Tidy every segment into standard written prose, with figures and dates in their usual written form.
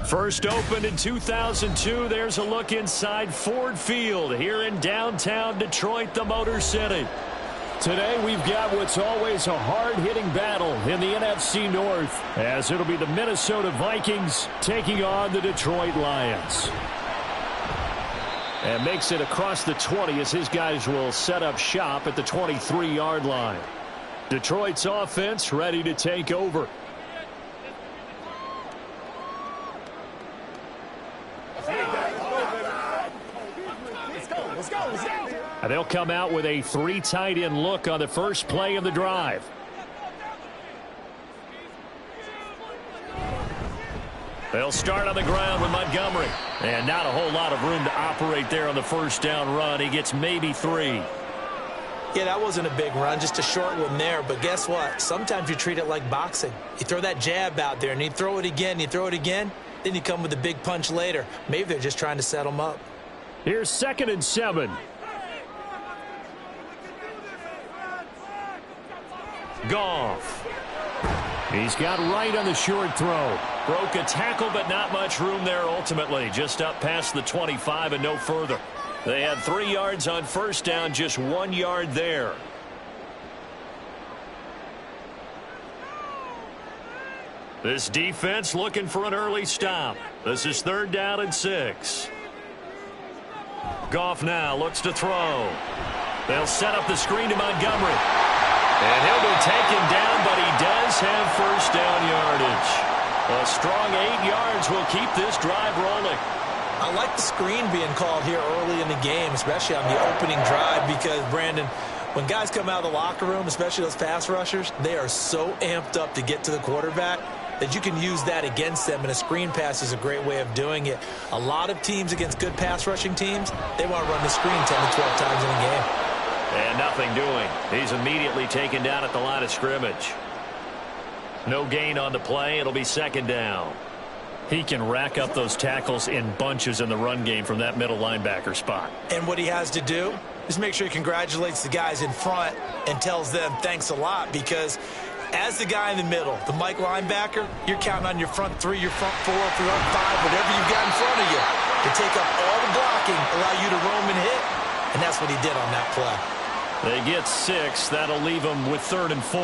First opened in 2002, there's a look inside Ford Field here in downtown Detroit, the Motor City. Today we've got what's always a hard-hitting battle in the NFC North, as it'll be the Minnesota Vikings taking on the Detroit Lions. And makes it across the 20 as his guys will set up shop at the 23-yard line. Detroit's offense ready to take over. And they'll come out with a 3 tight end look on the first play of the drive. They'll start on the ground with Montgomery. And not a whole lot of room to operate there on the first down run. He gets maybe 3. Yeah, that wasn't a big run, just a short one there. But guess what? Sometimes you treat it like boxing. You throw that jab out there, and you throw it again, you throw it again, then you come with a big punch later. Maybe they're just trying to set them up. Here's 2nd and 7. Goff. He's got right on the short throw. Broke a tackle, but not much room there ultimately. Just up past the 25 and no further. They had 3 yards on first down, just 1 yard there. This defense looking for an early stop. This is 3rd down and 6. Goff now looks to throw. They'll set up the screen to Montgomery. And he'll be taken down, but he does have first down yardage. A strong 8 yards will keep this drive rolling. I like the screen being called here early in the game, especially on the opening drive, because, Brandon, when guys come out of the locker room, especially those pass rushers, they are so amped up to get to the quarterback that you can use that against them, and a screen pass is a great way of doing it. A lot of teams against good pass rushing teams, they want to run the screen 10 to 12 times in a game. And nothing doing. He's immediately taken down at the line of scrimmage. No gain on the play. It'll be 2nd down. He can rack up those tackles in bunches in the run game from that middle linebacker spot. And what he has to do is make sure he congratulates the guys in front and tells them thanks a lot, because as the guy in the middle, the Mike linebacker, you're counting on your front 3, your front 4, front 5, whatever you've got in front of you to take up all the blocking, allow you to roam and hit. And that's what he did on that play. They get 6. That'll leave them with 3rd and 4.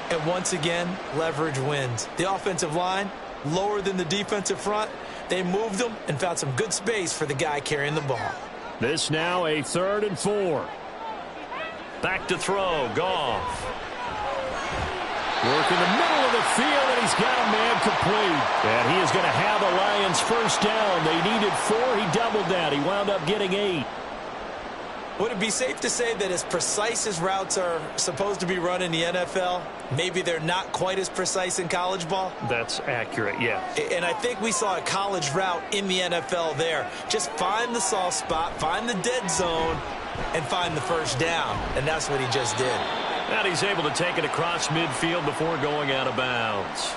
And once again, leverage wins. The offensive line, lower than the defensive front. They moved them and found some good space for the guy carrying the ball. This now a 3rd and 4. Back to throw. Goff. Work in the middle of the field, and he's got a man complete. And he is going to have the Lions first down. They needed 4. He doubled that. He wound up getting 8. Would it be safe to say that as precise as routes are supposed to be run in the NFL, maybe they're not quite as precise in college ball? That's accurate, yeah. And I think we saw a college route in the NFL there. Just find the soft spot, find the dead zone, and find the first down. And that's what he just did. And he's able to take it across midfield before going out of bounds.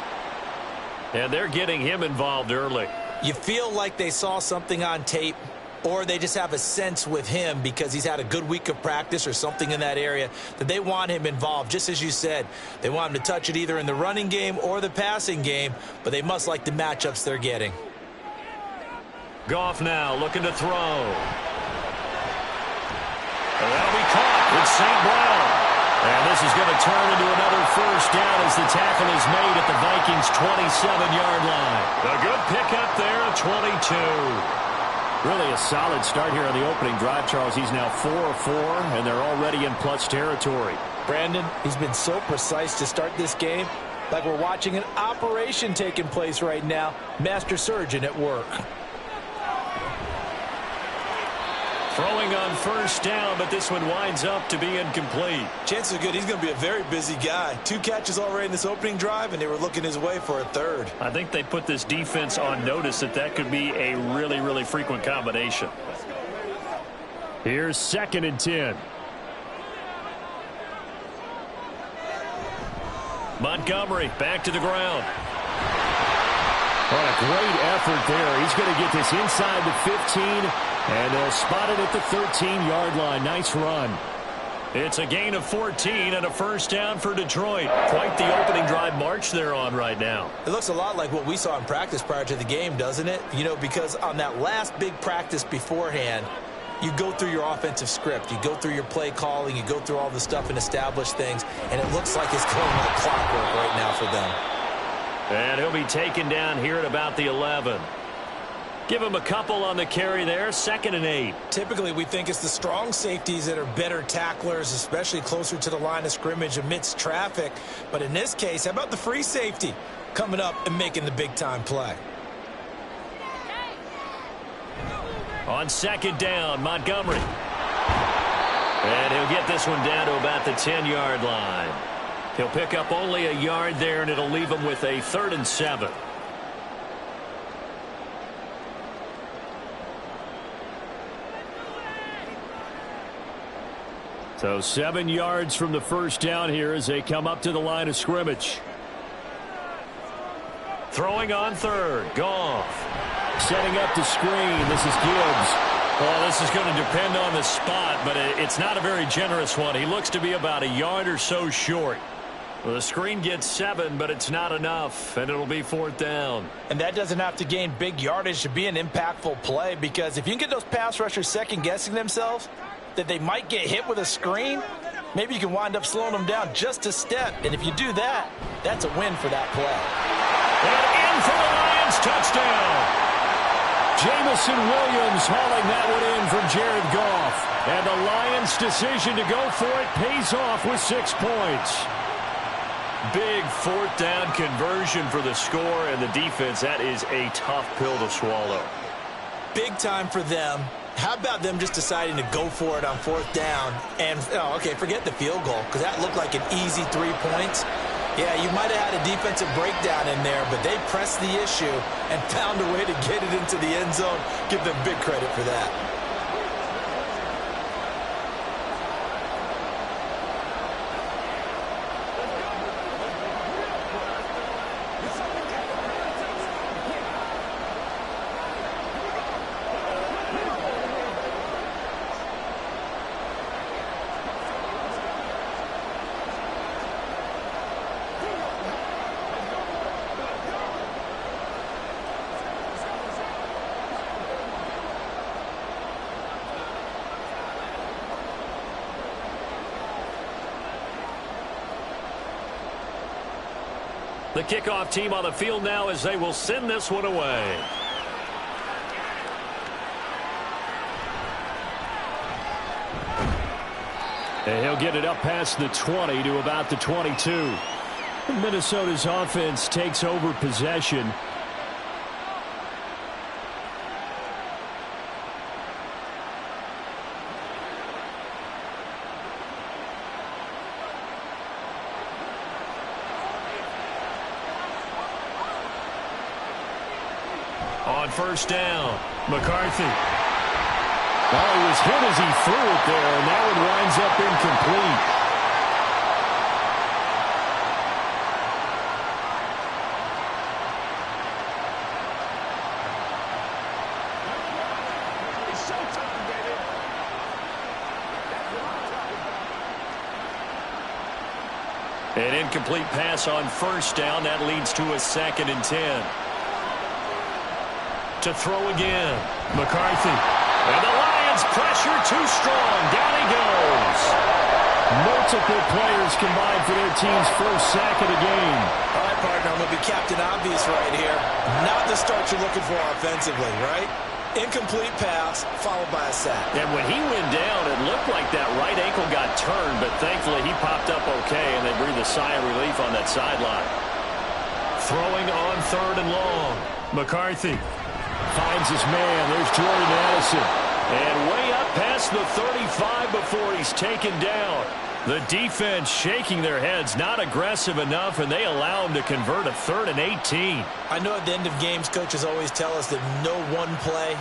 And they're getting him involved early. You feel like they saw something on tape, or they just have a sense with him because he's had a good week of practice or something in that area that they want him involved. Just as you said, they want him to touch it either in the running game or the passing game, but they must like the matchups they're getting. Goff now looking to throw. And that'll be caught. It's St. Brown. And this is going to turn into another first down as the tackle is made at the Vikings' 27-yard line. A good pickup there at 22. Really a solid start here on the opening drive, Charles. He's now 4 of 4, and they're already in plus territory. Brandon, he's been so precise to start this game, like we're watching an operation taking place right now. Master surgeon at work. Throwing on first down, but this one winds up to be incomplete. Chances are good he's going to be a very busy guy. 2 catches already in this opening drive, and they were looking his way for a 3rd. I think they put this defense on notice that could be a really, really frequent combination. Here's 2nd and 10. Montgomery back to the ground. What a great effort there. He's going to get this inside the 15, and they'll spot it at the 13-yard line. Nice run. It's a gain of 14 and a first down for Detroit. Quite the opening drive march they're on right now. It looks a lot like what we saw in practice prior to the game, doesn't it? You know, because on that last big practice beforehand, you go through your offensive script. You go through your play calling. You go through all the stuff and establish things. And it looks like it's going like clockwork right now for them. And he'll be taken down here at about the 11. Give him a couple on the carry there, 2nd and 8. Typically, we think it's the strong safeties that are better tacklers, especially closer to the line of scrimmage amidst traffic. But in this case, how about the free safety coming up and making the big-time play? On 2nd down, Montgomery. And he'll get this one down to about the 10-yard line. He'll pick up only a yard there, and it'll leave him with a 3rd and 7. So 7 yards from the first down here as they come up to the line of scrimmage. Throwing on 3rd, Goff. Setting up the screen, this is Gibbs. Well, this is going to depend on the spot, but it's not a very generous one. He looks to be about a yard or so short. Well, the screen gets 7, but it's not enough, and it'll be 4th down. And that doesn't have to gain big yardage to be an impactful play, because if you can get those pass rushers second-guessing themselves, that they might get hit with a screen, maybe you can wind up slowing them down just a step. And if you do that, that's a win for that play. And in for the Lions, touchdown. Jamison Williams hauling that one in from Jared Goff. And the Lions' decision to go for it pays off with 6 points. Big 4th down conversion for the score, and the defense, that is a tough pill to swallow. Big time for them. How about them just deciding to go for it on 4th down? And, okay, forget the field goal, because that looked like an easy 3 points. Yeah, you might have had a defensive breakdown in there, but they pressed the issue and found a way to get it into the end zone. Give them big credit for that. The kickoff team on the field now as they will send this one away. And he'll get it up past the 20 to about the 22. Minnesota's offense takes over possession. On 1st down, McCarthy. Oh, he was hit as he threw it there, and that one winds up incomplete. An incomplete pass on 1st down. That leads to a 2nd and 10. To throw again, McCarthy. And the Lions pressure too strong. Down he goes. Multiple players combined for their team's first sack of the game. All right, partner, I'm going to be Captain Obvious right here. Not the start you're looking for offensively, right? Incomplete pass, followed by a sack. And when he went down, it looked like that right ankle got turned, but thankfully he popped up okay, and they breathed a sigh of relief on that sideline. Throwing on 3rd and long. McCarthy finds his man. There's Jordan Addison. And way up past the 35 before he's taken down. The defense shaking their heads, not aggressive enough, and they allow him to convert a 3rd and 18. I know at the end of games, coaches always tell us that no one play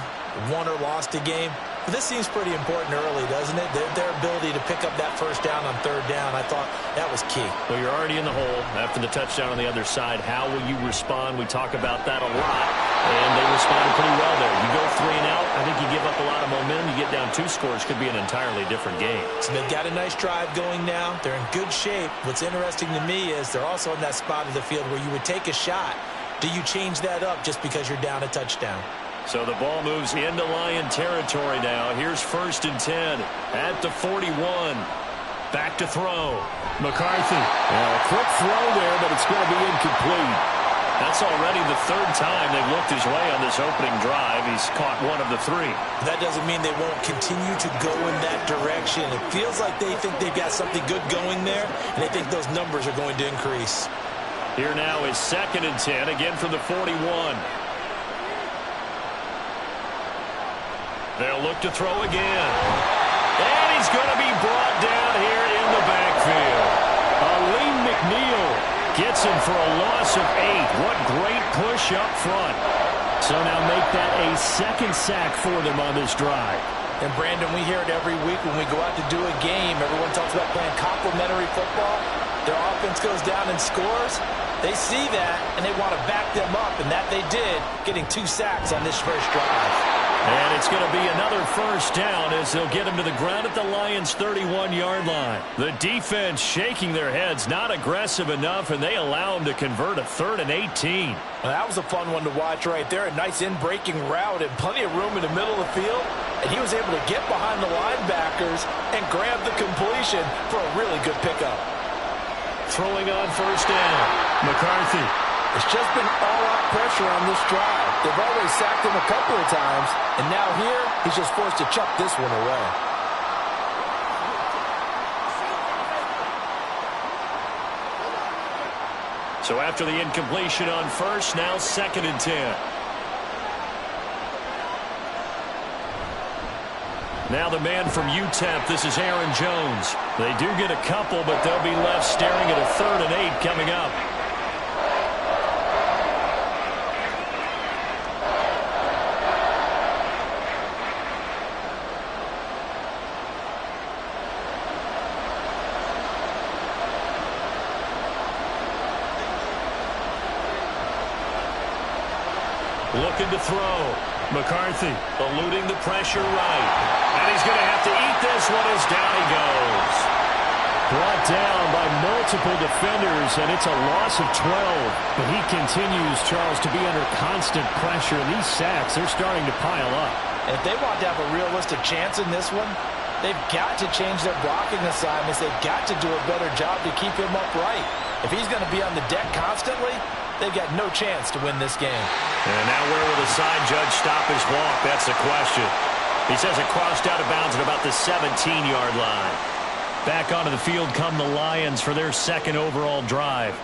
won or lost a game. This seems pretty important early, doesn't it? Their ability to pick up that first down on third down, I thought that was key. Well, you're already in the hole after the touchdown on the other side. How will you respond? We talk about that a lot, and they responded pretty well there. You go 3 and out, I think you give up a lot of momentum. You get down 2 scores, could be an entirely different game. So they've got a nice drive going now. They're in good shape. What's interesting to me is they're also in that spot of the field where you would take a shot. Do you change that up just because you're down a touchdown? So the ball moves into Lion territory now. Here's 1st and 10 at the 41. Back to throw. McCarthy. A quick throw there, but it's going to be incomplete. That's already the 3rd time they've looked his way on this opening drive. He's caught 1 of the 3. That doesn't mean they won't continue to go in that direction. It feels like they think they've got something good going there, and they think those numbers are going to increase. Here now is 2nd and 10, again from the 41. They'll look to throw again. And he's going to be brought down here in the backfield. Aleem McNeil gets him for a loss of 8. What great push up front. So now make that a 2nd sack for them on this drive. And, Brandon, we hear it every week when we go out to do a game. Everyone talks about playing complementary football. Their offense goes down and scores. They see that, and they want to back them up, and that they did, getting 2 sacks on this first drive. And it's going to be another 1st down as they'll get him to the ground at the Lions' 31-yard line. The defense shaking their heads, not aggressive enough, and they allow him to convert a 3rd and 18. Well, that was a fun one to watch right there. A nice in-breaking route and plenty of room in the middle of the field. And he was able to get behind the linebackers and grab the completion for a really good pickup. Throwing on 1st down. McCarthy. It's just been all-out pressure on this drive. They've already sacked him a couple of times, and now here, he's just forced to chuck this one away. So after the incompletion on 1st, now 2nd and 10. Now the man from UTEP, this is Aaron Jones. They do get a couple, but they'll be left staring at a 3rd and 8 coming up. Looking to throw. McCarthy eluding the pressure right. And he's going to have to eat this one as down he goes. Brought down by multiple defenders, and it's a loss of 12. But he continues, Charles, to be under constant pressure. And these sacks, they're starting to pile up. And if they want to have a realistic chance in this one, they've got to change their blocking assignments. They've got to do a better job to keep him upright. If he's going to be on the deck constantly, they've got no chance to win this game. And now where will the side judge stop his walk? That's the question. He says it crossed out of bounds at about the 17-yard line. Back onto the field come the Lions for their 2nd overall drive.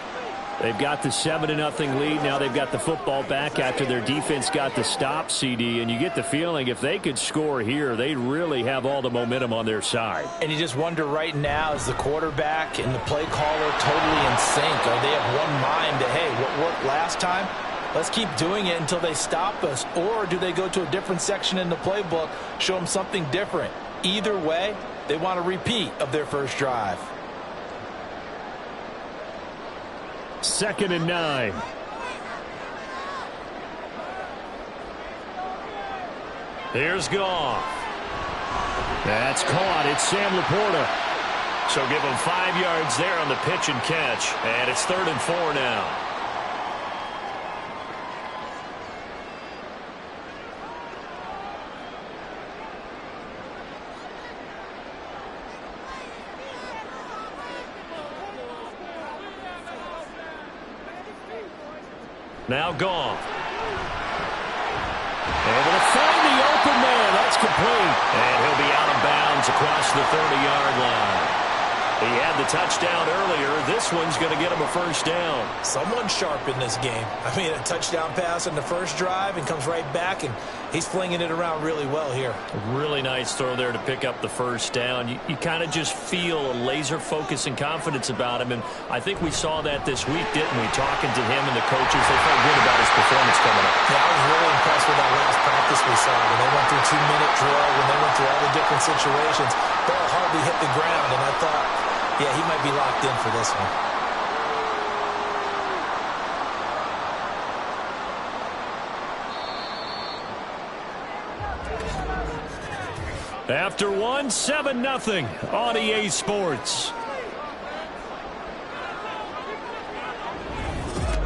They've got the 7-0 lead. Now they've got the football back after their defense got the stop, CD. And you get the feeling if they could score here, they'd really have all the momentum on their side. And you just wonder right now, is the quarterback and the play caller totally in sync? Are they of one mind that, hey, what worked last time? Let's keep doing it until they stop us. Or do they go to a different section in the playbook, show them something different? Either way, they want a repeat of their first drive. 2nd and 9. Here's Goff. That's caught. It's Sam Laporta. So give him 5 yards there on the pitch and catch. And it's 3rd and 4 now. Now Goff. Able to find the open man. That's complete. And he'll be out of bounds across the 30-yard line. He had the touchdown earlier. This one's going to get him a first down. Someone's sharp in this game. I mean, a touchdown pass on the first drive and comes right back, and he's flinging it around really well here. A really nice throw there to pick up the first down. You kind of just feel a laser focus and confidence about him, and I think we saw that this week, didn't we? Talking to him and the coaches, they felt good about his performance coming up. Yeah, I was really impressed with that last practice we saw when they went through 2-minute drill, when they went through all the different situations. Ball hardly hit the ground, and I thought, yeah, he might be locked in for this one. After one, 7-0 on EA Sports.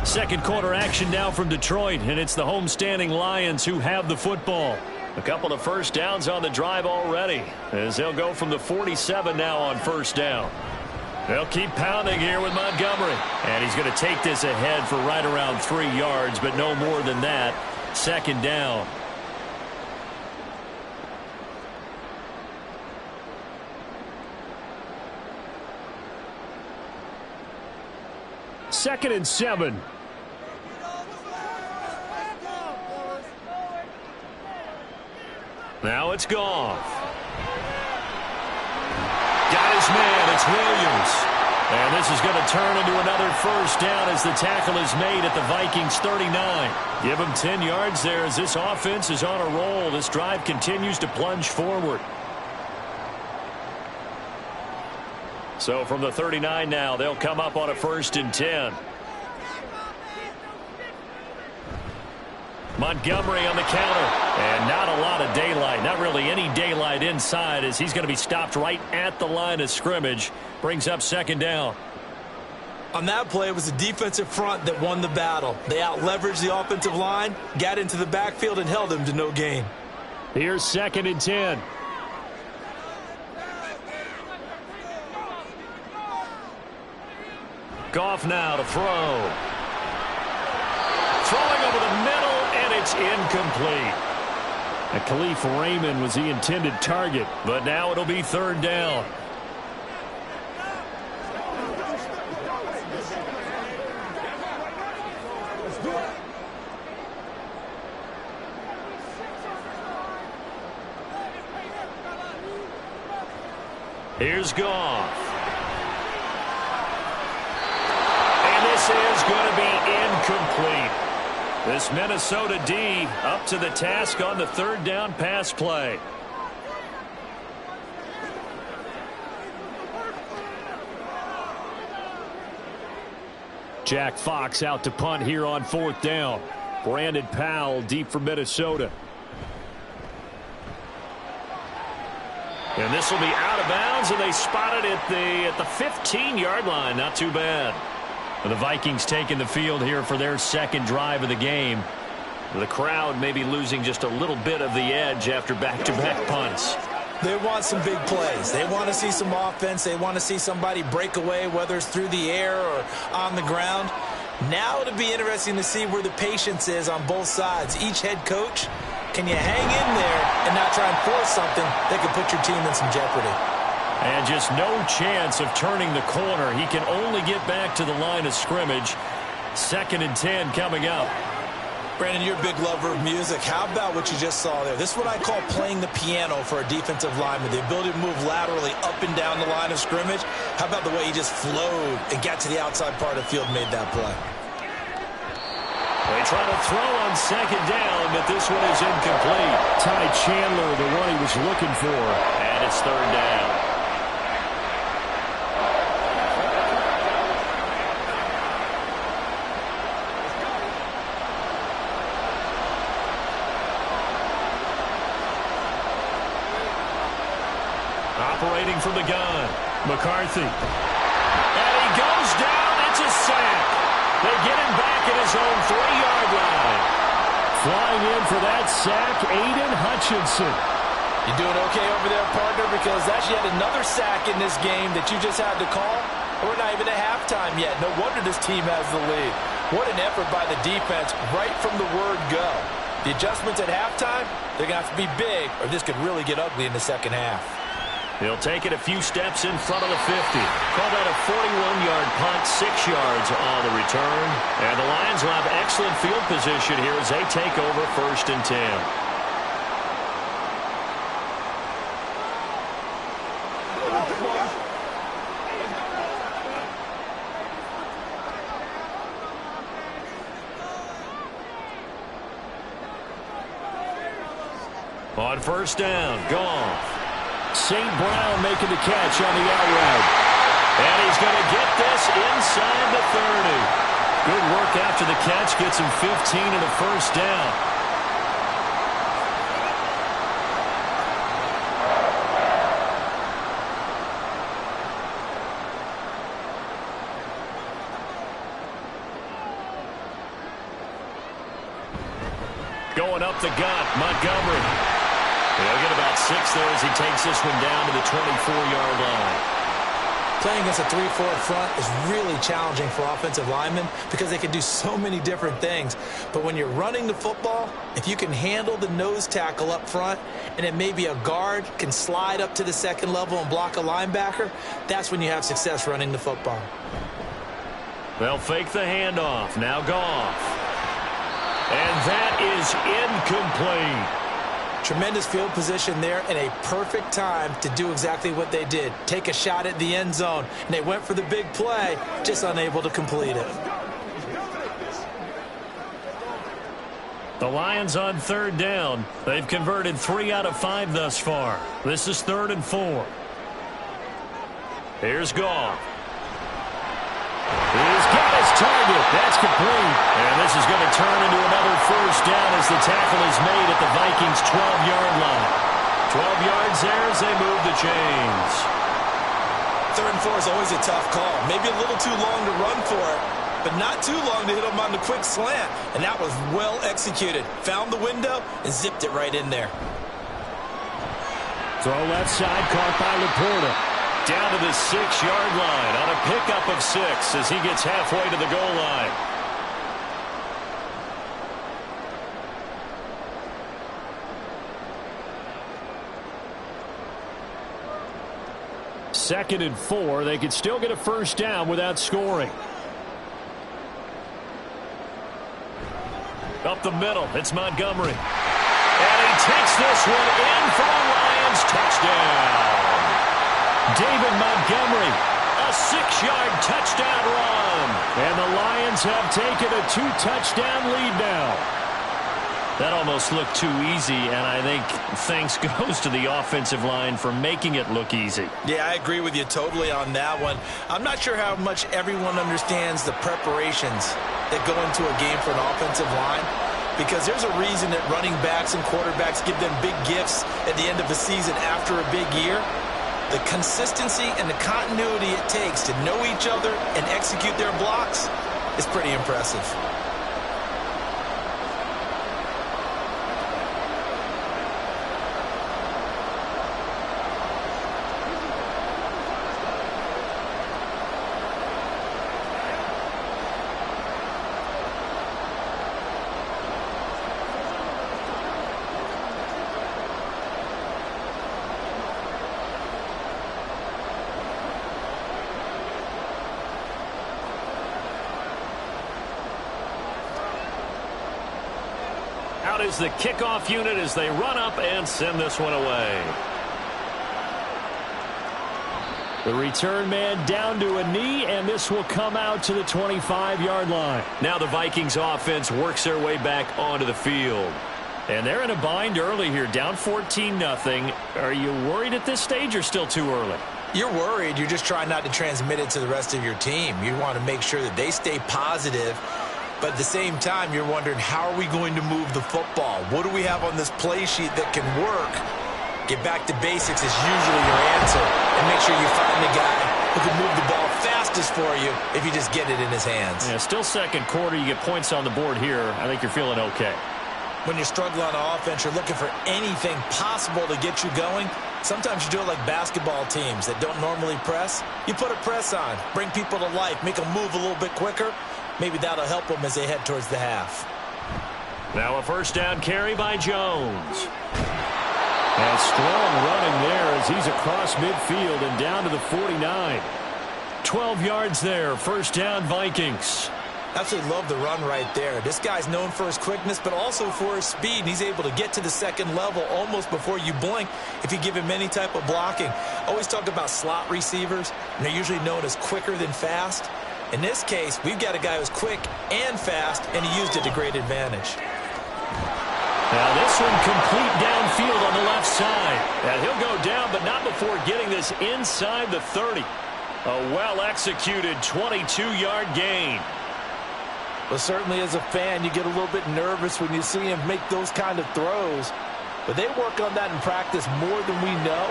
Second quarter action now from Detroit, and it's the homestanding Lions who have the football. A couple of first downs on the drive already, as they'll go from the 47 now on first down. They'll keep pounding here with Montgomery, and he's going to take this ahead for right around 3 yards, but no more than that. Second down. Second and 7. Now it's Goff. Got his man. It's Williams. And this is going to turn into another first down as the tackle is made at the Vikings 39. Give him 10 yards there as this offense is on a roll. This drive continues to plunge forward. So from the 39 now, they'll come up on a 1st and 10. Montgomery on the counter, and not a lot of daylight. Not really any daylight inside as he's going to be stopped right at the line of scrimmage. Brings up second down. On that play, it was the defensive front that won the battle. They out-leveraged the offensive line, got into the backfield, and held him to no gain. Here's 2nd and 10. Goff now to throw. Throwing over the middle, and it's incomplete. And Khalif Raymond was the intended target, but now it'll be 3rd down. Here's Goff. And this is going to be incomplete. This Minnesota D up to the task on the 3rd down pass play. Jack Fox out to punt here on 4th down. Brandon Powell deep for Minnesota. And this will be out of bounds, and they spot it at the 15-yard line. Not too bad. The Vikings taking the field here for their second drive of the game. The crowd maybe losing just a little bit of the edge after back-to-back punts. They want some big plays. They want to see some offense. They want to see somebody break away, whether it's through the air or on the ground. Now it'll be interesting to see where the patience is on both sides. Each head coach, can you hang in there and not try and force something that could put your team in some jeopardy? And just no chance of turning the corner. He can only get back to the line of scrimmage. 2nd and 10 coming up. Brandon, you're a big lover of music. How about what you just saw there? This is what I call playing the piano for a defensive lineman. The ability to move laterally up and down the line of scrimmage. How about the way he just flowed and got to the outside part of the field and made that play? They try to throw on 2nd down, but this one is incomplete. Ty Chandler, the one he was looking for. And it's 3rd down. Operating from the gun, McCarthy. And he goes down. It's a sack. They get him back at his own 3-yard line. Flying in for that sack, Aiden Hutchinson. You doing okay over there, partner? Because that's yet another sack in this game that you just had to call. We're not even at halftime yet. No wonder this team has the lead. What an effort by the defense right from the word go. The adjustments at halftime, they're going to have to be big, or this could really get ugly in the second half. He'll take it a few steps in front of the 50. Call that a 41-yard punt, 6 yards on the return. And the Lions will have excellent field position here as they take over 1st and 10. On 1st down, Goff. St. Brown making the catch on the out route. And he's going to get this inside the 30. Good work after the catch. Gets him 15 and a 1st down. Going up the gut, Montgomery. He'll get about 6 there as he takes this one down to the 24-yard line. Playing against a 3-4 front is really challenging for offensive linemen because they can do so many different things. But when you're running the football, if you can handle the nose tackle up front and then maybe a guard can slide up to the 2nd level and block a linebacker, that's when you have success running the football. They'll fake the handoff. Now Goff. And that is incomplete. Tremendous field position there and a perfect time to do exactly what they did. Take a shot at the end zone. And they went for the big play, just unable to complete it. The Lions on 3rd down. They've converted 3 out of 5 thus far. This is 3rd and 4. Here's Goff. He's got his target. That's complete. And this is going to turn into another 1st down as the tackle is made at the Vikings' 12-yard line. 12 yards there as they move the chains. 3rd and 4 is always a tough call. Maybe a little too long to run for it, but not too long to hit him on the quick slant. And that was well executed. Found the window and zipped it right in there. Throw left side, caught by Laporta. Down to the 6-yard line on a pickup of 6 as he gets halfway to the goal line. Second and 4. They could still get a 1st down without scoring. Up the middle, it's Montgomery. And he takes this one in for a Lions touchdown. David Montgomery, a 6-yard touchdown run. And the Lions have taken a 2-touchdown lead now. That almost looked too easy, and I think thanks goes to the offensive line for making it look easy. Yeah, I agree with you totally on that one. I'm not sure how much everyone understands the preparations that go into a game for an offensive line, because there's a reason that running backs and quarterbacks give them big gifts at the end of the season after a big year. The consistency and the continuity it takes to know each other and execute their blocks is pretty impressive. Out is the kickoff unit as they run up and send this one away. The return man down to a knee, and this will come out to the 25-yard line. Now the Vikings offense works their way back onto the field. And they're in a bind early here, down 14-0. Are you worried at this stage or still too early? You're worried. You're just trying not to transmit it to the rest of your team. You want to make sure that they stay positive. But at the same time, you're wondering, how are we going to move the football? What do we have on this play sheet that can work? Get back to basics is usually your answer. And make sure you find the guy who can move the ball fastest for you if you just get it in his hands. Yeah, still second quarter. You get points on the board here. I think you're feeling okay. When you're struggling on offense, you're looking for anything possible to get you going. Sometimes you do it like basketball teams that don't normally press. You put a press on, bring people to life, make them move a little bit quicker. Maybe that'll help them as they head towards the half. Now a first down carry by Jones. And strong running there as he's across midfield and down to the 49. 12 yards there. First down, Vikings. Absolutely love the run right there. This guy's known for his quickness, but also for his speed. He's able to get to the second level almost before you blink if you give him any type of blocking. Always talk about slot receivers, and they're usually known as quicker than fast. In this case, we've got a guy who's quick and fast, and he used it to great advantage. Now this one complete downfield on the left side. And he'll go down, but not before getting this inside the 30. A well-executed 22-yard gain. Well, certainly as a fan, you get a little bit nervous when you see him make those kind of throws. But they work on that in practice more than we know.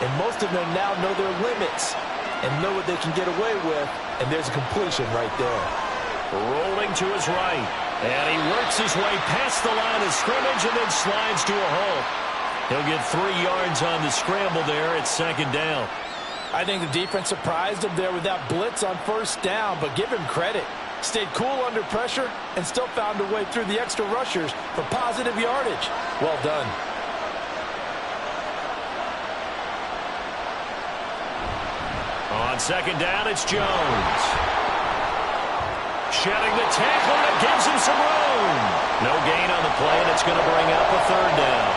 And most of them now know their limits and know what they can get away with. And there's a completion right there. Rolling to his right. And he works his way past the line of scrimmage and then slides to a halt. He'll get 3 yards on the scramble there at second down. I think the defense surprised him there with that blitz on first down, but give him credit. Stayed cool under pressure and still found a way through the extra rushers for positive yardage. Well done. On second down, it's Jones. Shedding the tackle, and it gives him some room. No gain on the play, and it's going to bring up a third down.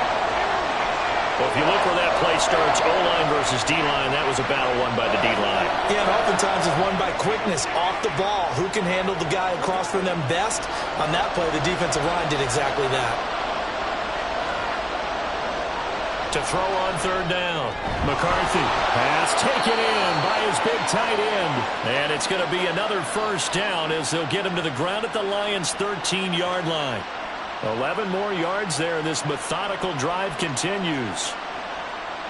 Well, if you look where that play starts, O-line versus D-line, that was a battle won by the D-line. Yeah, and oftentimes it's won by quickness off the ball. Who can handle the guy across from them best? On that play, the defensive line did exactly that. To throw on third down. McCarthy. Pass taken in by his big tight end. And it's going to be another first down as they'll get him to the ground at the Lions' 13-yard line. 11 more yards there, and this methodical drive continues.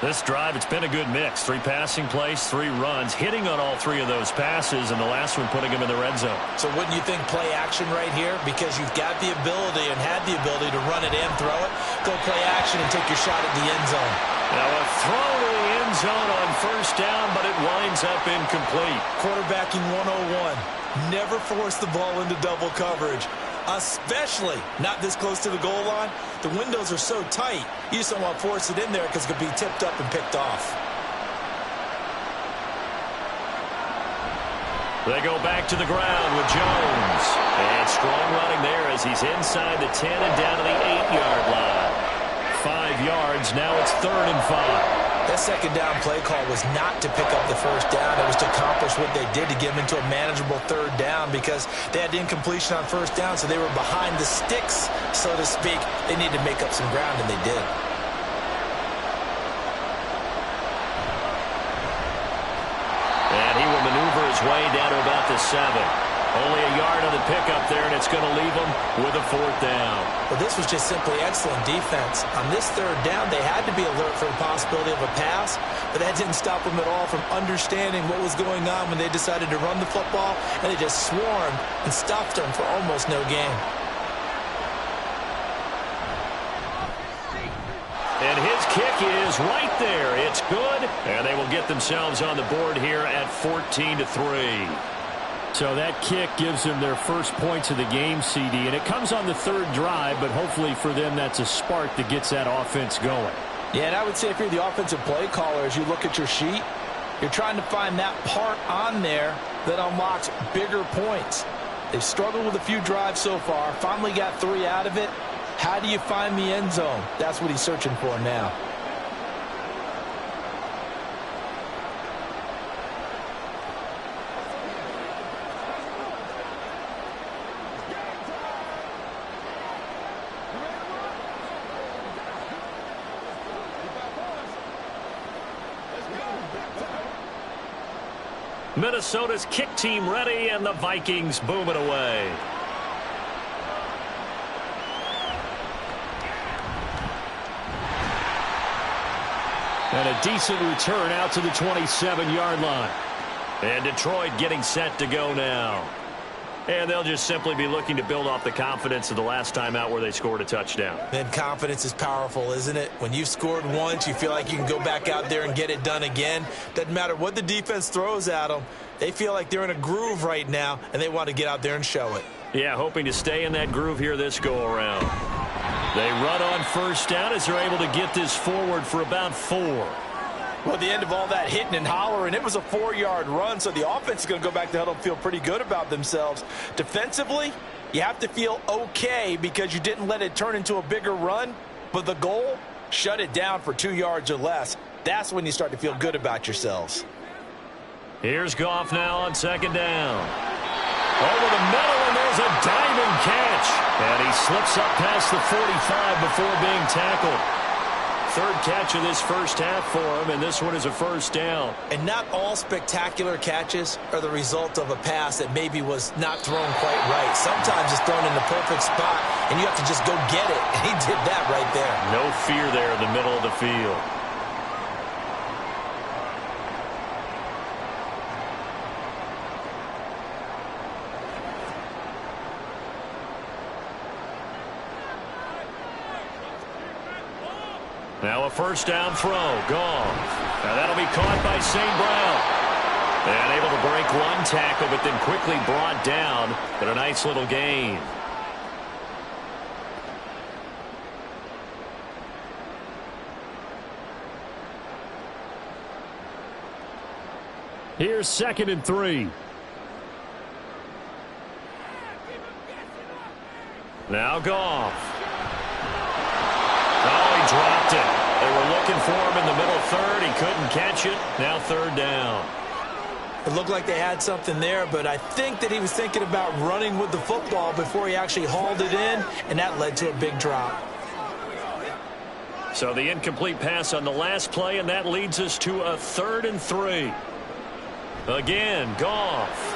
This drive, it's been a good mix. 3 passing plays, 3 runs, hitting on all 3 of those passes, and the last one putting him in the red zone. So wouldn't you think play action right here? Because you've got the ability and had the ability to run it and throw it. Go play action and take your shot at the end zone. Now a throw to the end zone on first down, but it winds up incomplete. Quarterbacking 101. Never force the ball into double coverage. Especially not this close to the goal line. The windows are so tight, you just don't want to force it in there because it could be tipped up and picked off. They go back to the ground with Jones. And strong running there as he's inside the 10 and down to the 8-yard line. 5 yards, now it's 3rd and 5. That second down play call was not to pick up the first down. It was to accomplish what they did to get them into a manageable 3rd down because they had incompletion on first down, so they were behind the sticks, so to speak. They needed to make up some ground, and they did. And he will maneuver his way down to about the 7. Only a yard on the pickup there, and it's going to leave him with a 4th down. Well, this was just simply excellent defense. On this 3rd down, they had to be alert for the possibility of a pass, but that didn't stop them at all from understanding what was going on when they decided to run the football, and they just swarmed and stopped them for almost no gain. And his kick is right there. It's good, and they will get themselves on the board here at 14-3. So that kick gives them their first points of the game, CD, and it comes on the 3rd drive, but hopefully for them that's a spark that gets that offense going. Yeah, and I would say if you're the offensive play caller, as you look at your sheet, you're trying to find that part on there that unlocks bigger points. They've struggled with a few drives so far, finally got 3 out of it. How do you find the end zone? That's what he's searching for now. Minnesota's kick team ready, and the Vikings boom it away. And a decent return out to the 27-yard line. And Detroit getting set to go now. And they'll just simply be looking to build off the confidence of the last time out where they scored a touchdown. And confidence is powerful, isn't it? When you've scored once, you feel like you can go back out there and get it done again. Doesn't matter what the defense throws at them. They feel like they're in a groove right now, and they want to get out there and show it. Yeah, hoping to stay in that groove here this go-around. They run on first down as they're able to get this forward for about 4. Well, at the end of all that hitting and hollering, it was a 4-yard run, so the offense is going to go back to the huddle and feel pretty good about themselves. Defensively, you have to feel okay because you didn't let it turn into a bigger run, but the goal, shut it down for 2 yards or less. That's when you start to feel good about yourselves. Here's Goff now on second down. Over the middle, and there's a diving catch. And he slips up past the 45 before being tackled. Third catch of this first half for him, and this one is a first down. And not all spectacular catches are the result of a pass that maybe was not thrown quite right. Sometimes it's thrown in the perfect spot, and you have to just go get it. And he did that right there. No fear there in the middle of the field. Now a first down throw. Gone. Now that'll be caught by St. Brown. And able to break one tackle, but then quickly brought down. But a nice little gain. Here's 2nd and 3. Now Goff. Oh, he dropped it. They were looking for him in the middle third. He couldn't catch it. Now third down. It looked like they had something there, but I think that he was thinking about running with the football before he actually hauled it in, and that led to a big drop. So the incomplete pass on the last play, and that leads us to a 3rd and 3. Again, Goff.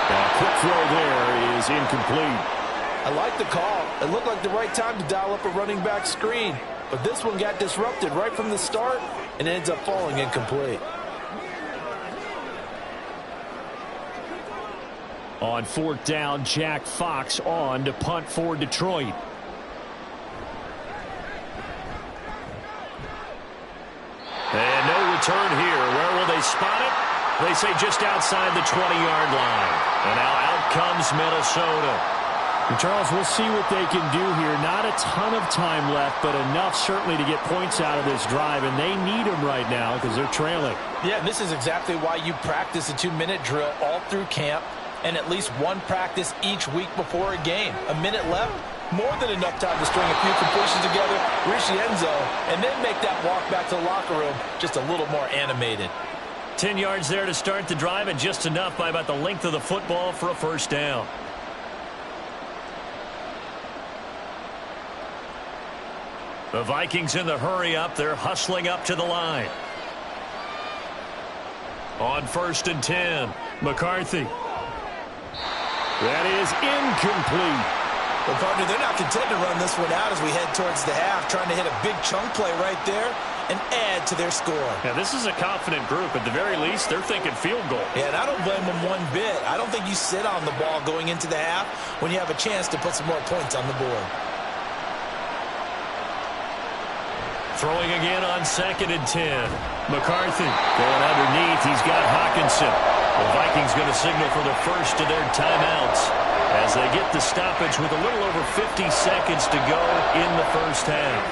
A quick throw there is incomplete. I like the call. It looked like the right time to dial up a running back screen. But this one got disrupted right from the start and ends up falling incomplete. On 4th down, Jack Fox on to punt for Detroit. And no return here. Where will they spot it? They say just outside the 20-yard line. And now out comes Minnesota. And Charles, we'll see what they can do here. Not a ton of time left, but enough certainly to get points out of this drive, and they need them right now because they're trailing. Yeah, and this is exactly why you practice a 2-minute drill all through camp and at least one practice each week before a game. A minute left, more than enough time to string a few completions together, reach the end zone, and then make that walk back to the locker room just a little more animated. 10 yards there to start the drive, and just enough by about the length of the football for a first down. The Vikings in the hurry up. They're hustling up to the line. On 1st and 10, McCarthy. That is incomplete. Well, partner, they're not content to run this one out as we head towards the half, trying to hit a big chunk play right there and add to their score. Now, this is a confident group. At the very least, they're thinking field goal. Yeah, and I don't blame them one bit. I don't think you sit on the ball going into the half when you have a chance to put some more points on the board. Throwing again on 2nd and 10. McCarthy going underneath. He's got Hawkinson. The Vikings going to signal for the first of their timeouts as they get the stoppage with a little over 50 seconds to go in the first half.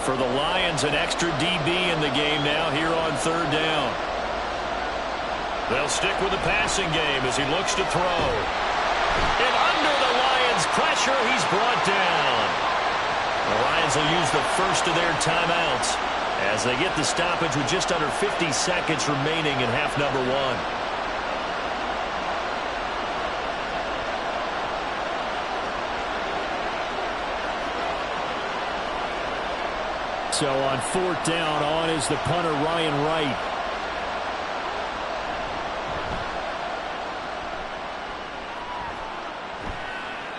For the Lions, an extra DB in the game now here on 3rd down. They'll stick with the passing game as he looks to throw. And under the Lions' pressure, he's brought down. The Lions will use the first of their timeouts as they get the stoppage with just under 50 seconds remaining in half number 1. So on 4th down, on is the punter, Ryan Wright.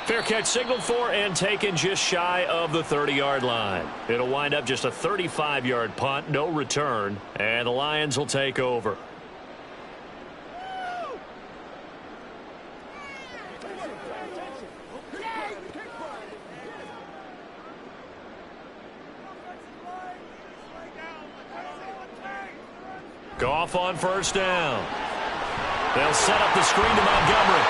Fair catch signaled for and taken just shy of the 30-yard line. It'll wind up just a 35-yard punt, no return, and the Lions will take over. Goff on first down. They'll set up the screen to Montgomery.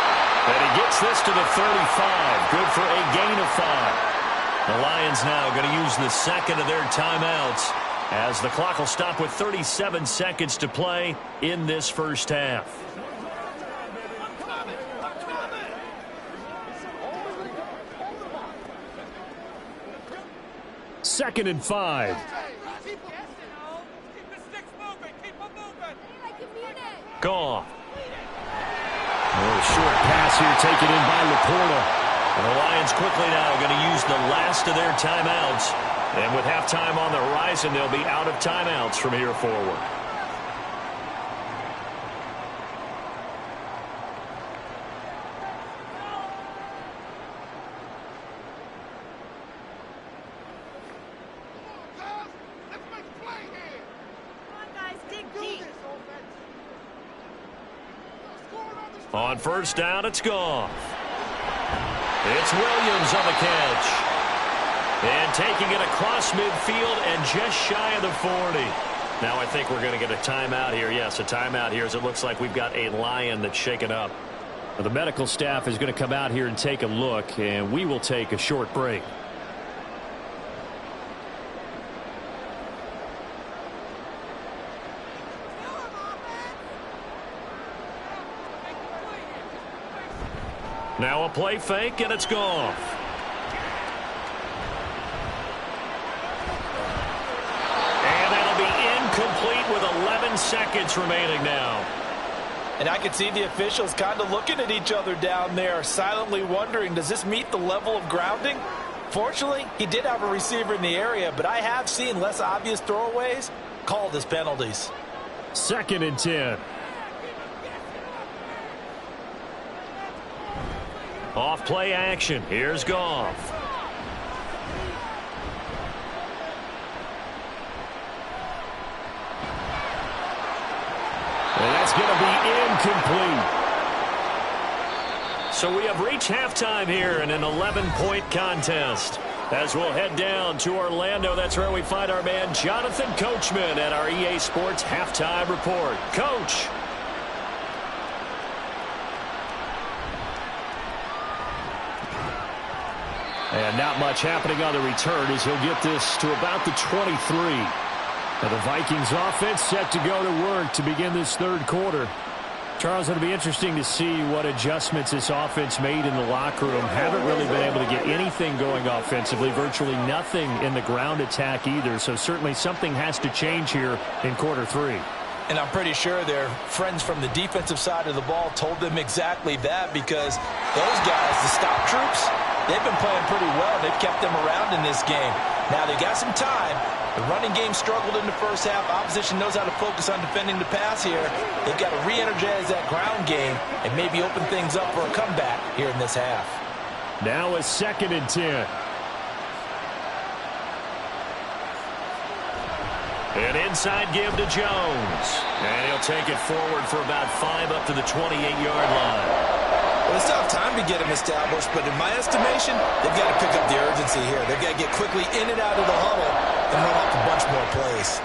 And he gets this to the 35. Good for a gain of 5. The Lions now going to use the second of their timeouts as the clock will stop with 37 seconds to play in this first half. Second and 5. Goff. A short pass here taken in by Laporta. And the Lions quickly now going to use the last of their timeouts. And with halftime on the horizon, they'll be out of timeouts from here forward. On first down, it's Goff. It's Williams on the catch. And taking it across midfield and just shy of the 40. Now I think we're going to get a timeout here. Yes, a timeout here as it looks like we've got a Lion that's shaken up. Well, the medical staff is going to come out here and take a look, and we will take a short break. Now a play fake, and it's Goff. And that'll be incomplete with 11 seconds remaining now. And I can see the officials kind of looking at each other down there, silently wondering, does this meet the level of grounding? Fortunately, he did have a receiver in the area, but I have seen less obvious throwaways called as penalties. Second and 10. Off play action. Here's Goff. And that's going to be incomplete. So we have reached halftime here in an 11-point contest. As we'll head down to Orlando, that's where we find our man Jonathan Coachman at our EA Sports Halftime Report. Coach. And not much happening on the return as he'll get this to about the 23. Now the Vikings offense set to go to work to begin this third quarter. Charles, it'll be interesting to see what adjustments this offense made in the locker room. Haven't really been able to get anything going offensively, virtually nothing in the ground attack either. So certainly something has to change here in quarter 3. And I'm pretty sure their friends from the defensive side of the ball told them exactly that, because those guys, the stop troops, they've been playing pretty well. They've kept them around in this game. Now, they got some time. The running game struggled in the first half. Opposition knows how to focus on defending the pass here. They've got to re-energize that ground game and maybe open things up for a comeback here in this half. Now a second and 10. An inside give to Jones. And he'll take it forward for about 5 up to the 28-yard line. Well, they still have time to get him established, but in my estimation, they've got to pick up the urgency here. They've got to get quickly in and out of the huddle and run off a bunch more plays.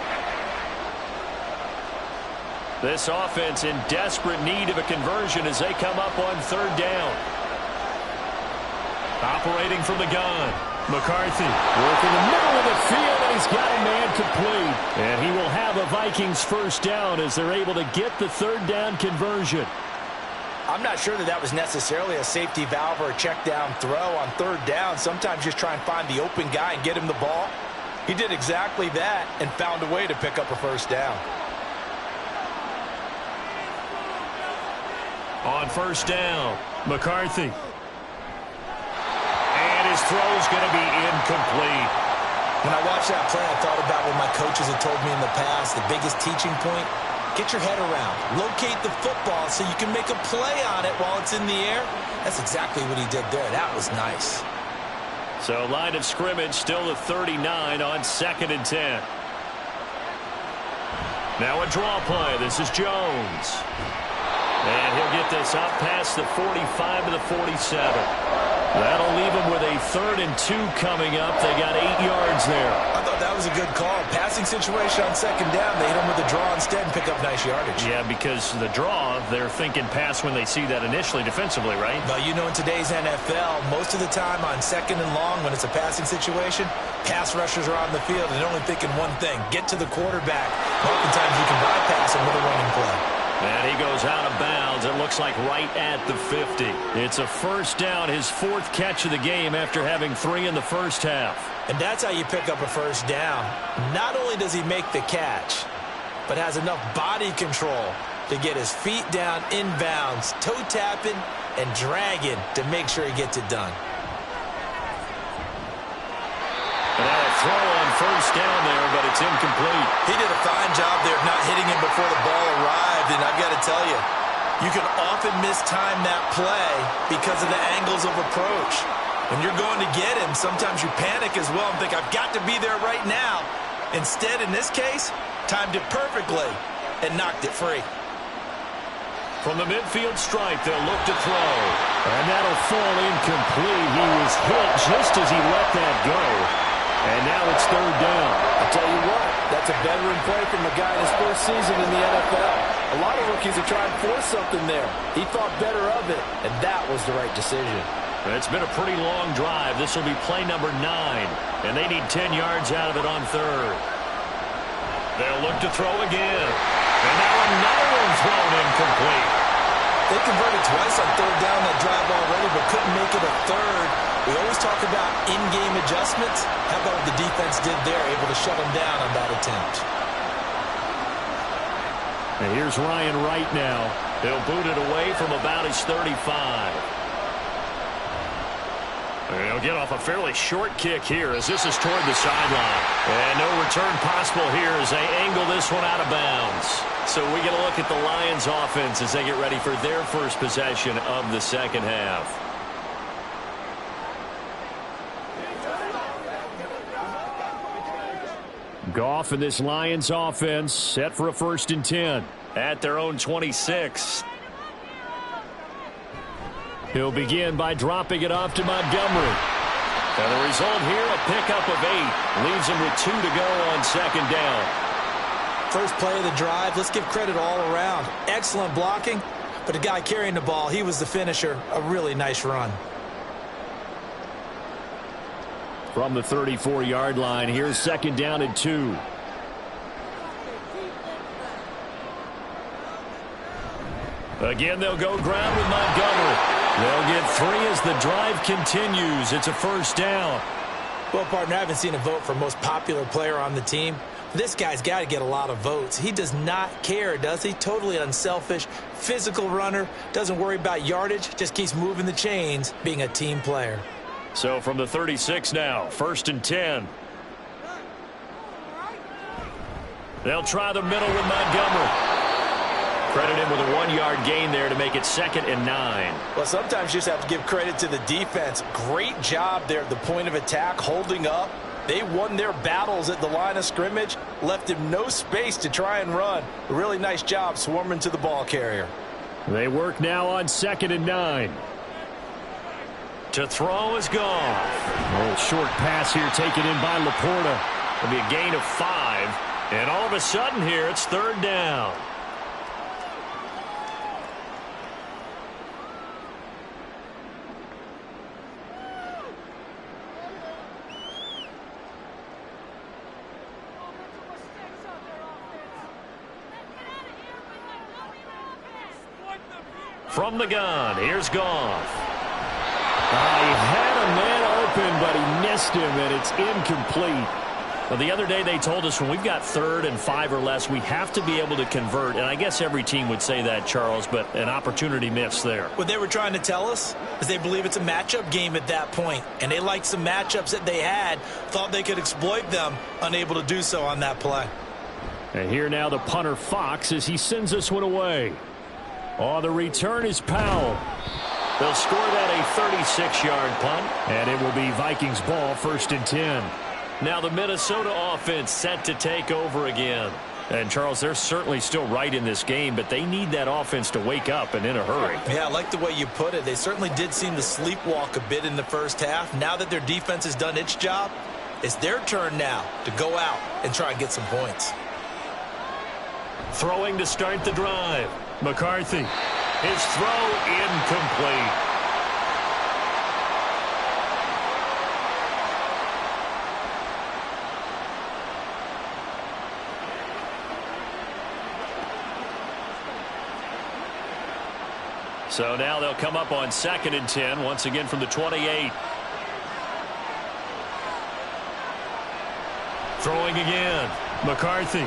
This offense in desperate need of a conversion as they come up on third down. Operating from the gun. McCarthy working the middle of the field, and he's got a man complete. And he will have a Vikings first down as they're able to get the third down conversion. I'm not sure that was necessarily a safety valve or a check down throw on third down. Sometimes just try and find the open guy and get him the ball. He did exactly that and found a way to pick up a first down. On first down, McCarthy. And his throw's going to be incomplete. When I watched that play, I thought about what my coaches had told me in the past. The biggest teaching point, get your head around. Locate the football so you can make a play on it while it's in the air. That's exactly what he did there. That was nice. So line of scrimmage still at 39 on second and 10. Now a draw play. This is Jones. And he'll get this up past the 45 to the 47. That'll leave them with a 3rd and 2 coming up. They got 8 yards there. I thought that was a good call. Passing situation on second down. They hit him with a draw instead and pick up nice yardage. Yeah, because the draw, they're thinking pass when they see that initially defensively, right? But you know, in today's NFL, most of the time on second and long when it's a passing situation, pass rushers are on the field and they're only thinking one thing, get to the quarterback. Oftentimes you can bypass him with a running play. And he goes out of bounds. It looks like right at the 50. It's a first down, his 4th catch of the game after having 3 in the first half. And that's how you pick up a first down. Not only does he make the catch, but has enough body control to get his feet down inbounds, toe tapping and dragging to make sure he gets it done. And now a throw on first down there, but it's incomplete. He did a fine job there of not hitting him before the ball arrived, and I've got to tell you, you can often mistime that play because of the angles of approach. When you're going to get him, sometimes you panic as well and think, I've got to be there right now. Instead, in this case, timed it perfectly and knocked it free. From the midfield stripe, they'll look to throw. And that'll fall incomplete. He was hit just as he let that go. And now it's third down. I'll tell you what, that's a veteran play from a guy in his first season in the NFL. A lot of rookies are trying to force something there. He thought better of it, and that was the right decision. It's been a pretty long drive. This will be play number 9, and they need 10 yards out of it on third. They'll look to throw again. And now another one thrown incomplete. They converted twice on third down that drive already, but couldn't make it a third. We always talk about in-game adjustments. How about what the defense did there, able to shut them down on that attempt? And here's Ryan Wright now. He'll boot it away from about his 35. He'll get off a fairly short kick here as this is toward the sideline. And no return possible here as they angle this one out of bounds. So we get a look at the Lions offense as they get ready for their first possession of the second half. Goff and this Lions offense set for a 1st and 10 at their own 26. He'll begin by dropping it off to Montgomery. And the result here, a pickup of 8. Leaves him with 2 to go on second down. First play of the drive, let's give credit all around. Excellent blocking, but the guy carrying the ball, he was the finisher. A really nice run. From the 34-yard line, here's second down and 2. Again, they'll go ground with Montgomery. They'll get 3 as the drive continues. It's a first down. Well, partner, I haven't seen a vote for most popular player on the team. This guy's got to get a lot of votes. He does not care, does he? Totally unselfish, physical runner, doesn't worry about yardage, just keeps moving the chains, being a team player. So from the 36 now, 1st and 10. They'll try the middle with Montgomery. Credit him with a 1-yard gain there to make it 2nd and 9. Well, sometimes you just have to give credit to the defense. Great job there at the point of attack, holding up. They won their battles at the line of scrimmage, left him no space to try and run. A really nice job swarming to the ball carrier. They work now on 2nd and 9. To throw is Goff. A little short pass here taken in by Laporta. It'll be a gain of 5. And all of a sudden here, it's third down. From the gun, here's Goff. He had a man open, but he missed him, and it's incomplete. Well, the other day they told us when we've got 3rd and 5 or less, we have to be able to convert. And I guess every team would say that, Charles, but an opportunity missed there. What they were trying to tell us is they believe it's a matchup game at that point. And they liked some matchups that they had, thought they could exploit them, unable to do so on that play. And here now the punter Fox as he sends this one away. On the return is Powell. They'll score that a 36-yard punt, and it will be Vikings ball, 1st and 10. Now the Minnesota offense set to take over again. And, Charles, they're certainly still right in this game, but they need that offense to wake up and in a hurry. Yeah, I like the way you put it. They certainly did seem to sleepwalk a bit in the first half. Now that their defense has done its job, It's their turn now to go out and try and get some points. Throwing to start the drive. McCarthy. His throw incomplete. So now they'll come up on 2nd and 10, once again from the 28. Throwing again. McCarthy.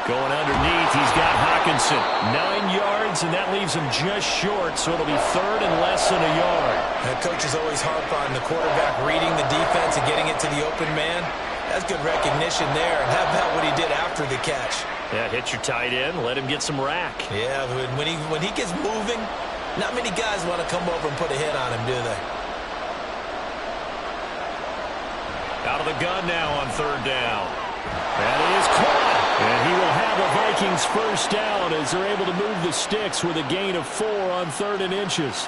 Going underneath, he's got Hockenson. 9 yards, and that leaves him just short, so it'll be 3rd and less than a yard. The coach is always harp on the quarterback reading the defense and getting it to the open man. That's good recognition there, and how about what he did after the catch? Yeah, hit your tight end, let him get some rack. Yeah, when he gets moving, not many guys want to come over and put a hit on him, do they? Out of the gun now on 3rd down. That is caught. And he will have a Vikings first down as they're able to move the sticks with a gain of 4 on 3rd and inches.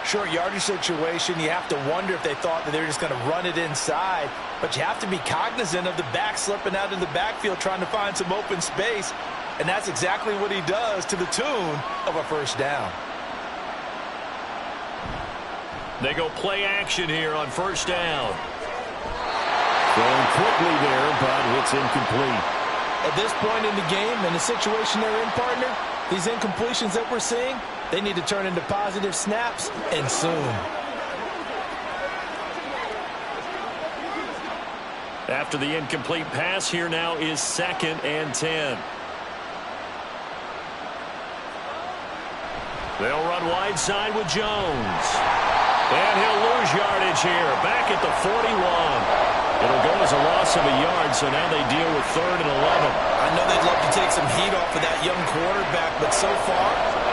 Short yardage situation, you have to wonder if they thought that they were just going to run it inside. But you have to be cognizant of the back slipping out in the backfield trying to find some open space. And that's exactly what he does to the tune of a first down. They go play action here on 1st down. Going quickly there, but it's incomplete. At this point in the game, in the situation they're in, partner, these incompletions that we're seeing, they need to turn into positive snaps, and soon. After the incomplete pass, here now is 2nd and 10. They'll run wide side with Jones. And he'll lose yardage here, back at the 41. It'll go as a loss of a yard, so now they deal with 3rd and 11. I know they'd love to take some heat off of that young quarterback, but so far,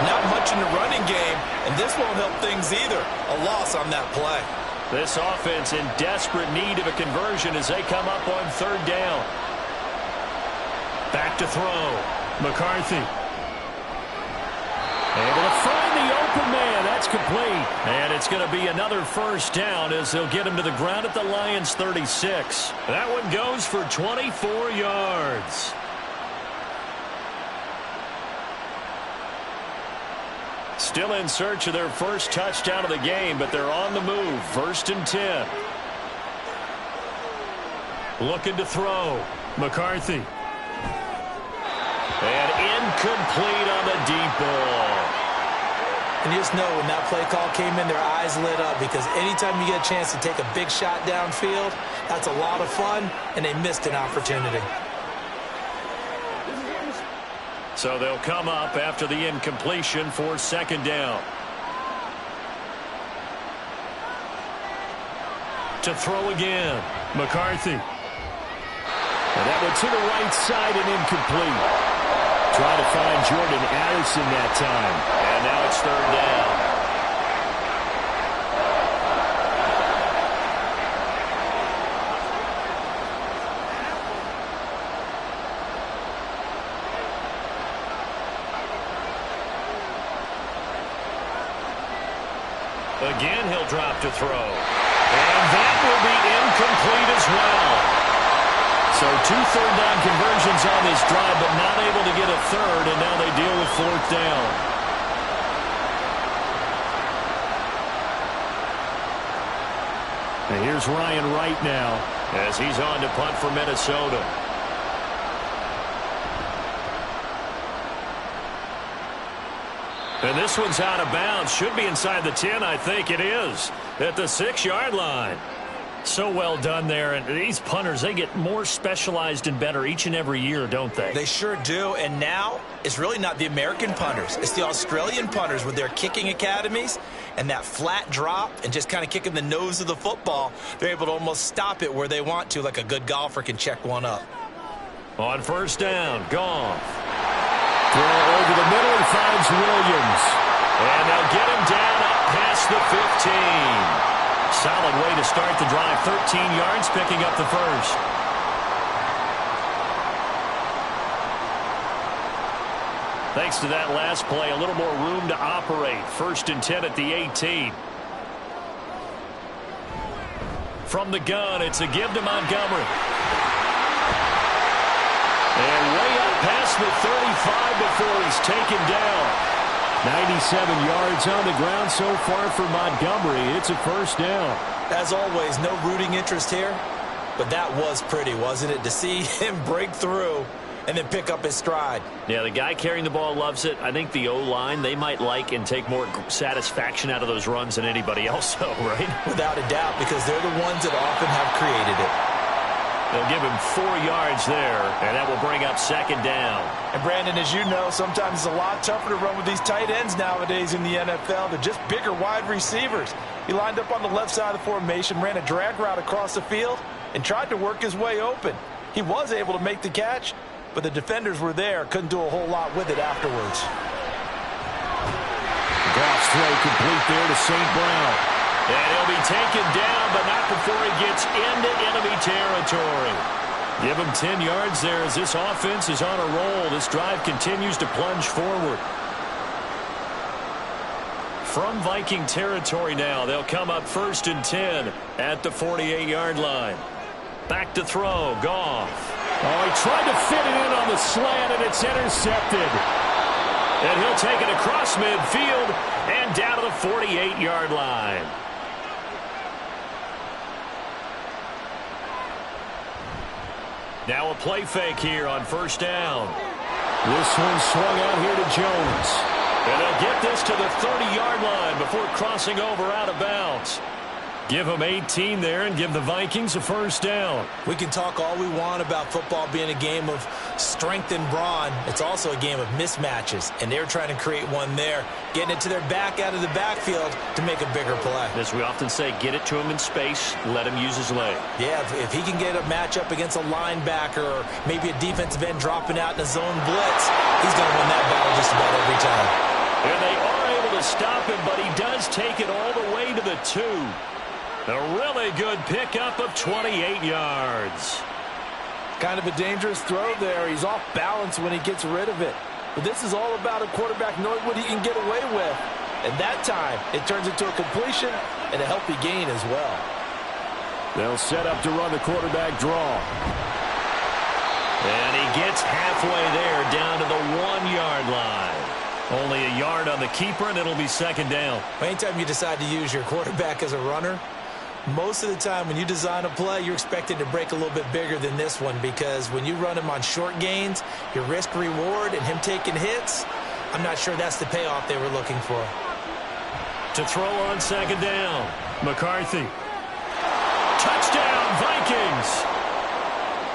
not much in the running game, and this won't help things either. A loss on that play. This offense in desperate need of a conversion as they come up on 3rd down. Back to throw. McCarthy. Able to find the open man. That's complete. And it's going to be another first down as they'll get him to the ground at the Lions' 36. That one goes for 24 yards. Still in search of their first touchdown of the game, but they're on the move. 1st and 10. Looking to throw. McCarthy. And incomplete on the deep ball. And you just know when that play call came in, their eyes lit up, because anytime you get a chance to take a big shot downfield, that's a lot of fun, and they missed an opportunity. So they'll come up after the incompletion for 2nd down. To throw again. McCarthy. And that one to the right side and incomplete. Trying to find Jordan Addison that time. And now it's 3rd down. Again, he'll drop to throw. And that will be incomplete as well. So 2 third down conversions on this drive, but not able to get a 3rd, and now they deal with 4th down. And here's Ryan Wright now as he's on to punt for Minnesota. And this one's out of bounds. Should be inside the 10, I think it is, at the 6-yard line. So well done there. And these punters, they get more specialized and better each and every year, don't they? They sure do. And now it's really not the American punters. It's the Australian punters with their kicking academies and that flat drop and just kind of kicking the nose of the football. They're able to almost stop it where they want to, like a good golfer can check one up. On 1st down, Goff. Throw over the middle, he finds Williams. And they'll get him down up past the 15. Solid way to start the drive. 13 yards, picking up the first. Thanks to that last play, a little more room to operate. 1st and 10 at the 18. From the gun, it's a give to Montgomery. And way up past the 35 before he's taken down. 97 yards on the ground so far for Montgomery. It's a first down. As always, no rooting interest here, but that was pretty, wasn't it, to see him break through and then pick up his stride. Yeah, the guy carrying the ball loves it. I think the O-line, they might like and take more satisfaction out of those runs than anybody else, though, right? Without a doubt, because they're the ones that often have created it. They'll give him 4 yards there, and that will bring up second down. And, Brandon, as you know, sometimes it's a lot tougher to run with these tight ends nowadays in the NFL. They're just bigger wide receivers. He lined up on the left side of the formation, ran a drag route across the field, and tried to work his way open. He was able to make the catch, but the defenders were there, couldn't do a whole lot with it afterwards. Goff's throw complete there to St. Brown. And he'll be taken down, but not before he gets into enemy territory. Give him 10 yards there as this offense is on a roll. This drive continues to plunge forward. From Viking territory now, they'll come up 1st and 10 at the 48-yard line. Back to throw, Goff. Oh, he tried to fit it in on the slant, and it's intercepted. And he'll take it across midfield and down to the 48-yard line. Now a play fake here on 1st down. This one swung out here to Jones. And they'll get this to the 30-yard line before crossing over out of bounds. Give them 18 there and give the Vikings a 1st down. We can talk all we want about football being a game of strength and brawn. It's also a game of mismatches, and they're trying to create one there, getting it to their back out of the backfield to make a bigger play. As we often say, get it to him in space, let him use his leg. Yeah, if he can get a matchup against a linebacker or maybe a defensive end dropping out in a zone blitz, he's going to win that battle just about every time. And they are able to stop him, but he does take it all the way to the 2. A really good pickup of 28 yards. Kind of a dangerous throw there. He's off balance when he gets rid of it. But this is all about a quarterback knowing what he can get away with. And that time, it turns into a completion and a healthy gain as well. They'll set up to run the quarterback draw. And he gets halfway there down to the 1-yard line. Only a yard on the keeper, and it'll be second down. Anytime you decide to use your quarterback as a runner, most of the time when you design a play, you're expected to break a little bit bigger than this one, because when you run him on short gains, your risk-reward and him taking hits, I'm not sure that's the payoff they were looking for. To throw on second down, McCarthy. Touchdown, Vikings!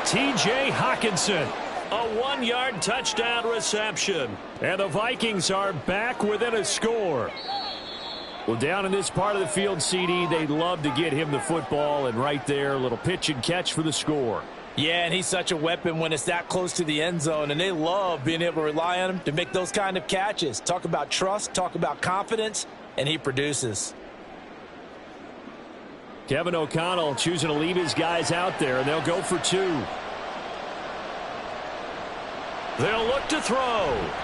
T.J. Hockenson. A 1-yard touchdown reception. And the Vikings are back within a score. Well, down in this part of the field, CD, they love to get him the football, and right there, a little pitch and catch for the score. Yeah, and he's such a weapon when it's that close to the end zone, and they love being able to rely on him to make those kind of catches. Talk about trust, talk about confidence, and he produces. Kevin O'Connell choosing to leave his guys out there, and they'll go for 2. They'll look to throw.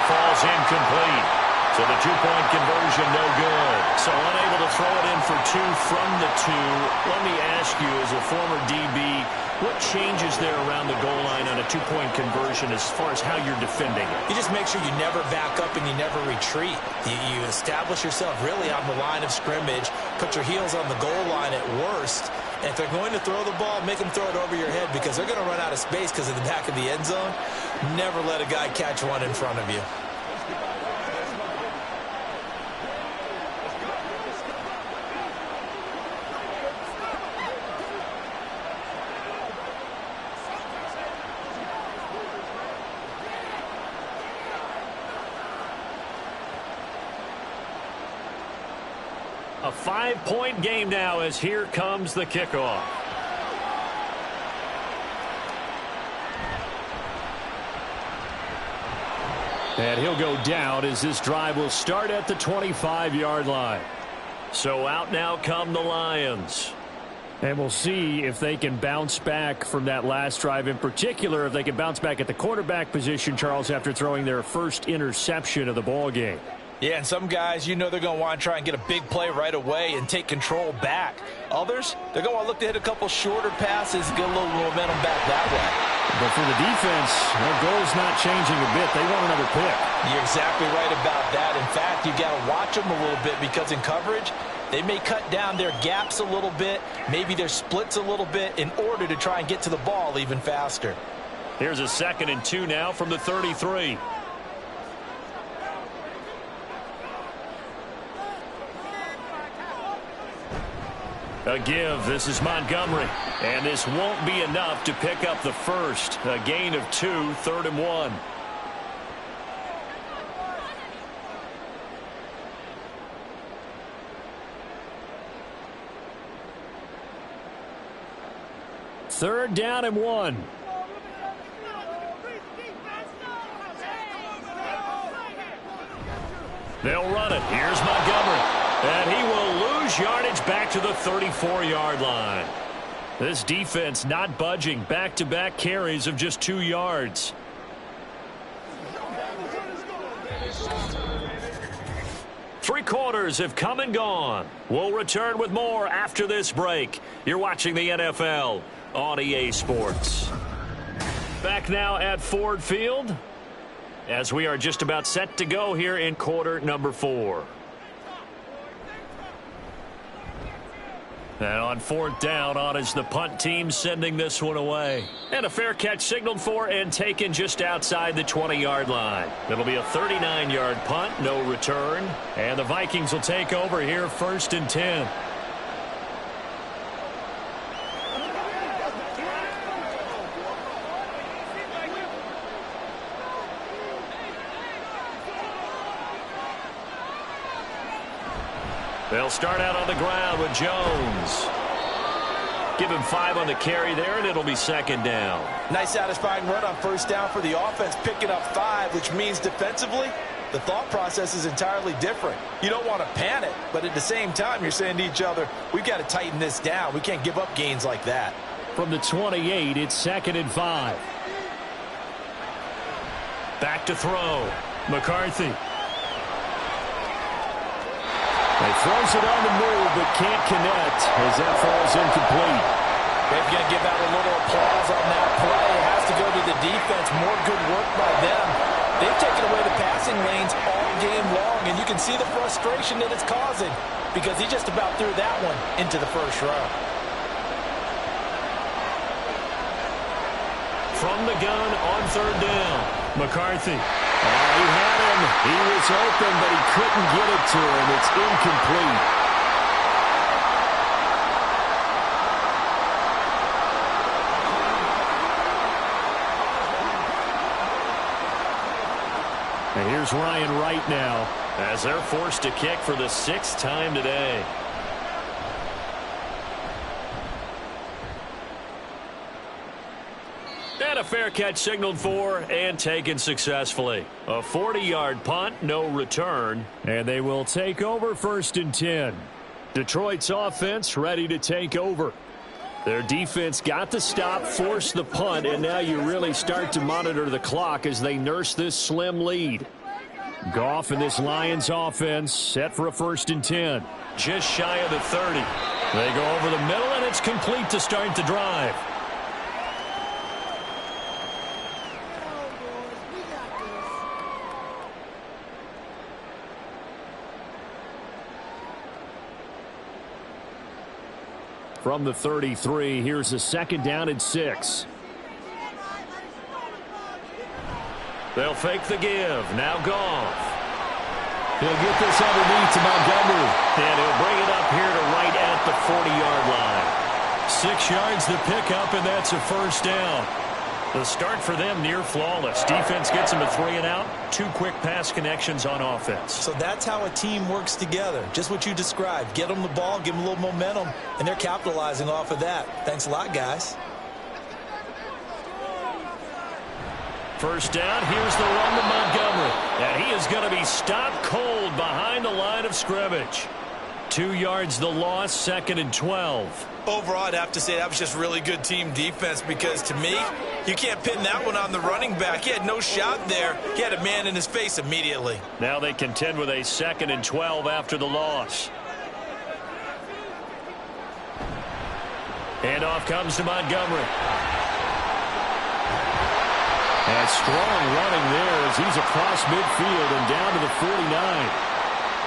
Falls incomplete. So the 2-point conversion no good. So unable to throw it in for 2 from the 2. Let me ask you, as a former DB, what changes there around the goal line on a 2-point conversion as far as how you're defending it? You just make sure you never back up and you never retreat. You establish yourself really on the line of scrimmage, put your heels on the goal line at worst. And if they're going to throw the ball, make them throw it over your head, because they're going to run out of space because of the back of the end zone. Never let a guy catch one in front of you. A 5-point game now as here comes the kickoff. And he'll go down as this drive will start at the 25-yard line. So out now come the Lions. And we'll see if they can bounce back from that last drive, in particular if they can bounce back at the quarterback position, Charles, after throwing their first interception of the ball game. Yeah, and some guys, you know they're going to want to try and get a big play right away and take control back. Others, they're going to want to look to hit a couple shorter passes, get a little momentum back that way. But for the defense, their goal's not changing a bit. They want another pick. You're exactly right about that. In fact, you got to watch them a little bit because in coverage, they may cut down their gaps a little bit, maybe their splits a little bit in order to try and get to the ball even faster. Here's a 2nd and 2 now from the 33. A give. This is Montgomery. And this won't be enough to pick up the first. A gain of 2, 3rd and 1. Third down and 1. They'll run it. Here's Montgomery. And he will lose yardage back to the 34-yard line. This defense not budging. Back-to-back carries of just 2 yards. Three quarters have come and gone. We'll return with more after this break. You're watching the NFL on EA Sports. Back now at Ford Field as we are just about set to go here in quarter number 4. And on 4th down, on is the punt team sending this one away. And a fair catch signaled for and taken just outside the 20-yard line. It'll be a 39-yard punt, no return. And the Vikings will take over here 1st and 10. They'll start out on the ground with Jones. Give him 5 on the carry there, and it'll be 2nd down. Nice satisfying run on 1st down for the offense, picking up 5, which means defensively, the thought process is entirely different. You don't want to panic, but at the same time, you're saying to each other, we've got to tighten this down. We can't give up gains like that. From the 28, it's 2nd and 5. Back to throw. McCarthy. He throws it on the move, but can't connect as that falls incomplete. They're going to give out a little applause on that play. It has to go to the defense. More good work by them. They've taken away the passing lanes all game long, and you can see the frustration that it's causing because he just about threw that one into the first row. From the gun on 3rd down, McCarthy. He had him. He was open, but he couldn't get it to him. It's incomplete. And here's Ryan Wright now as they're forced to kick for the 6th time today. And a fair catch signaled for and taken successfully. A 40-yard punt, no return. And they will take over 1st and 10. Detroit's offense ready to take over. Their defense got the stop, forced the punt, and now you really start to monitor the clock as they nurse this slim lead. Goff and this Lions offense set for a 1st and 10. Just shy of the 30. They go over the middle, and it's complete to start the drive. From the 33, here's a 2nd down and 6. They'll fake the give. Now Goff. He'll get this underneath to Montgomery. And he'll bring it up here to right at the 40-yard line. 6 yards to pick up, and that's a 1st down. The start for them near flawless. Defense gets them a 3 and out. 2 quick pass connections on offense. So that's how a team works together. Just what you described. Get them the ball, give them a little momentum, and they're capitalizing off of that. Thanks a lot, guys. 1st down. Here's the run to Montgomery. And he is going to be stopped cold behind the line of scrimmage. 2 yards the loss, 2nd and 12. Overall, I'd have to say that was just really good team defense because, to me, you can't pin that one on the running back. He had no shot there. He had a man in his face immediately. Now they contend with a 2nd and 12 after the loss. And off comes to Montgomery. And strong running there as he's across midfield and down to the 49.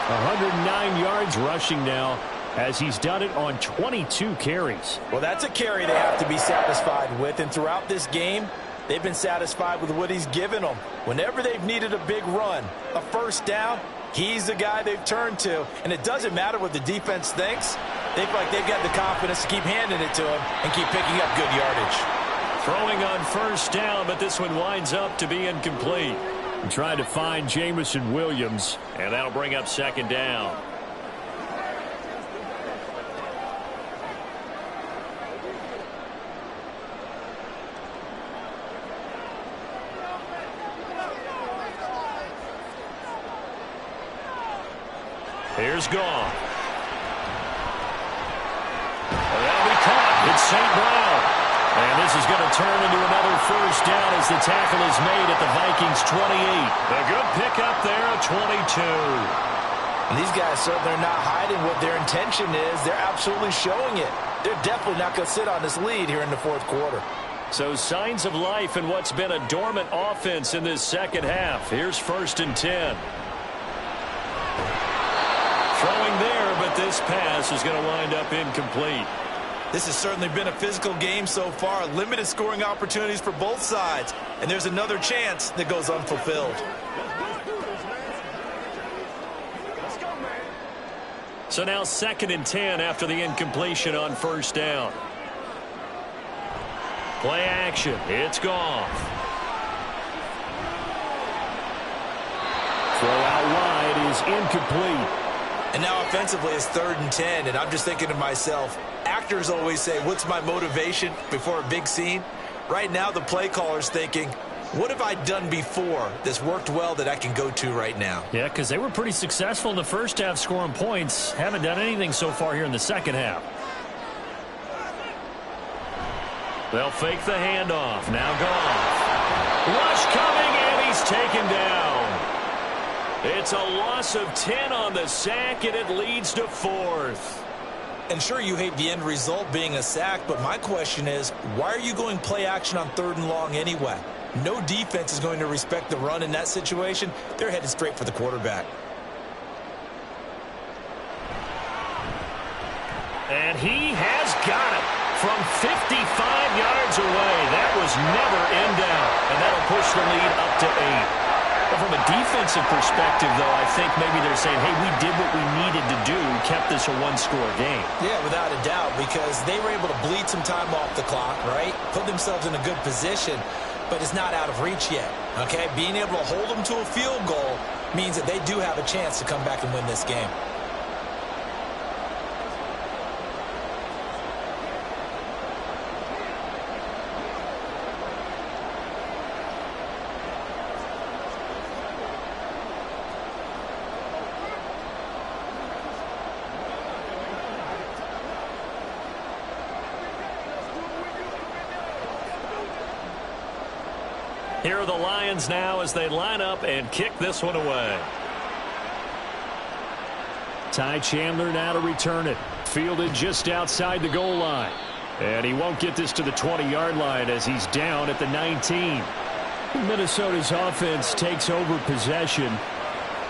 109 yards rushing now as he's done it on 22 carries. Well, that's a carry they have to be satisfied with, and throughout this game, they've been satisfied with what he's given them. Whenever they've needed a big run, a first down, he's the guy they've turned to, and it doesn't matter what the defense thinks. They feel like they've got the confidence to keep handing it to him and keep picking up good yardage. Throwing on first down, but this one winds up to be incomplete. And trying to find Jamison Williams, and that'll bring up 2nd down. Here's Goff. That'll be caught. It's St. Brown. And this is going to turn into another first down as the tackle is made at the Vikings 28. A good pickup there at 22. And these guys certainly are not hiding what their intention is. They're absolutely showing it. They're definitely not going to sit on this lead here in the fourth quarter. So signs of life in what's been a dormant offense in this second half. Here's 1st and 10. Throwing there, but this pass is going to wind up incomplete. This has certainly been a physical game so far. Limited scoring opportunities for both sides. And there's another chance that goes unfulfilled. So now 2nd and 10 after the incompletion on first down. Play action. It's Goff. Throw out wide is incomplete. And now offensively it's 3rd and 10. And I'm just thinking to myself, actors always say, what's my motivation before a big scene? Right now the play caller's thinking, what have I done before that's worked well that I can go to right now? Yeah, because they were pretty successful in the first half scoring points. Haven't done anything so far here in the second half. They'll fake the handoff. Now Goff. Rush coming, and he's taken down. It's a loss of 10 on the sack, and it leads to 4th. And sure, you hate the end result being a sack, but my question is, why are you going play action on 3rd and long anyway? No defense is going to respect the run in that situation. They're headed straight for the quarterback. And he has got it from 55 yards away. That was never in doubt, and that'll push the lead up to 8. But from a defensive perspective, though, I think maybe they're saying, hey, we did what we needed to do, kept this a one-score game. Yeah, without a doubt, because they were able to bleed some time off the clock, right? Put themselves in a good position, but it's not out of reach yet, okay? Being able to hold them to a field goal means that they do have a chance to come back and win this game. Here are the Lions now as they line up and kick this one away. Ty Chandler now to return it. Fielded just outside the goal line. And he won't get this to the 20-yard line as he's down at the 19. Minnesota's offense takes over possession.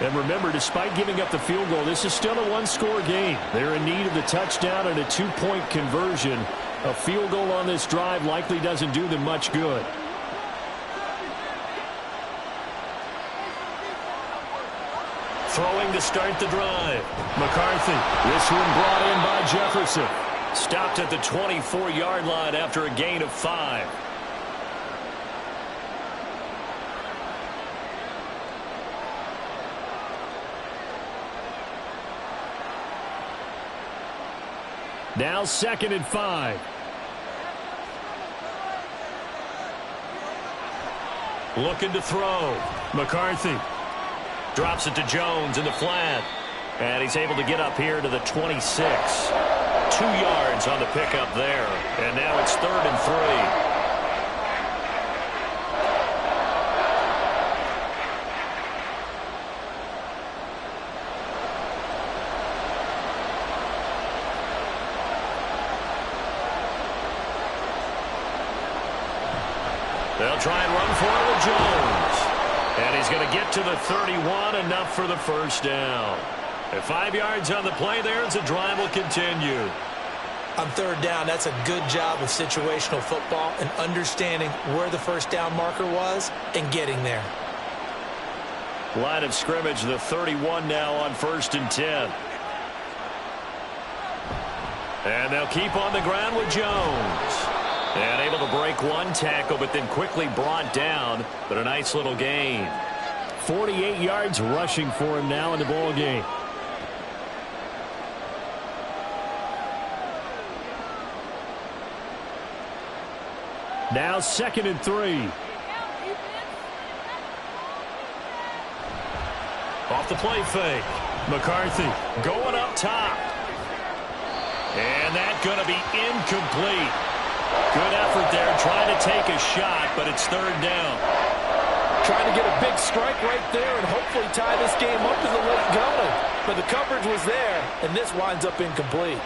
And remember, despite giving up the field goal, this is still a one-score game. They're in need of the touchdown and a two-point conversion. A field goal on this drive likely doesn't do them much good. Throwing to start the drive. McCarthy. This one brought in by Jefferson. Stopped at the 24-yard line after a gain of 5. Now 2nd and 5. Looking to throw. McCarthy. Drops it to Jones in the flat. And he's able to get up here to the 26. 2 yards on the pickup there. And now it's 3rd and 3. They'll try and run for it with Jones. And he's going to get to the 31, enough for the first down. At 5 yards on the play there as the drive will continue. On 3rd down, that's a good job of situational football and understanding where the first down marker was and getting there. Line of scrimmage, the 31 now on 1st and 10. And they'll keep on the ground with Jones. And able to break one tackle, but then quickly brought down. But a nice little gain. 48 yards rushing for him now in the ball game. Now 2nd and 3. Off the play fake. McCarthy going up top. And that's going to be incomplete. Good effort there, trying to take a shot, but it's 3rd down. Trying to get a big strike right there and hopefully tie this game up in the late going. But the coverage was there, and this winds up incomplete.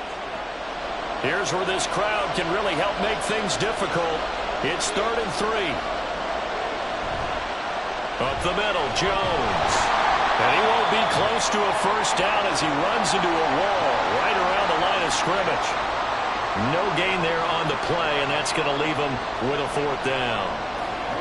Here's where this crowd can really help make things difficult. It's 3rd and 3. Up the middle, Jones. And he won't be close to a first down as he runs into a wall right around the line of scrimmage. No gain there on the play, and that's going to leave him with a 4th down.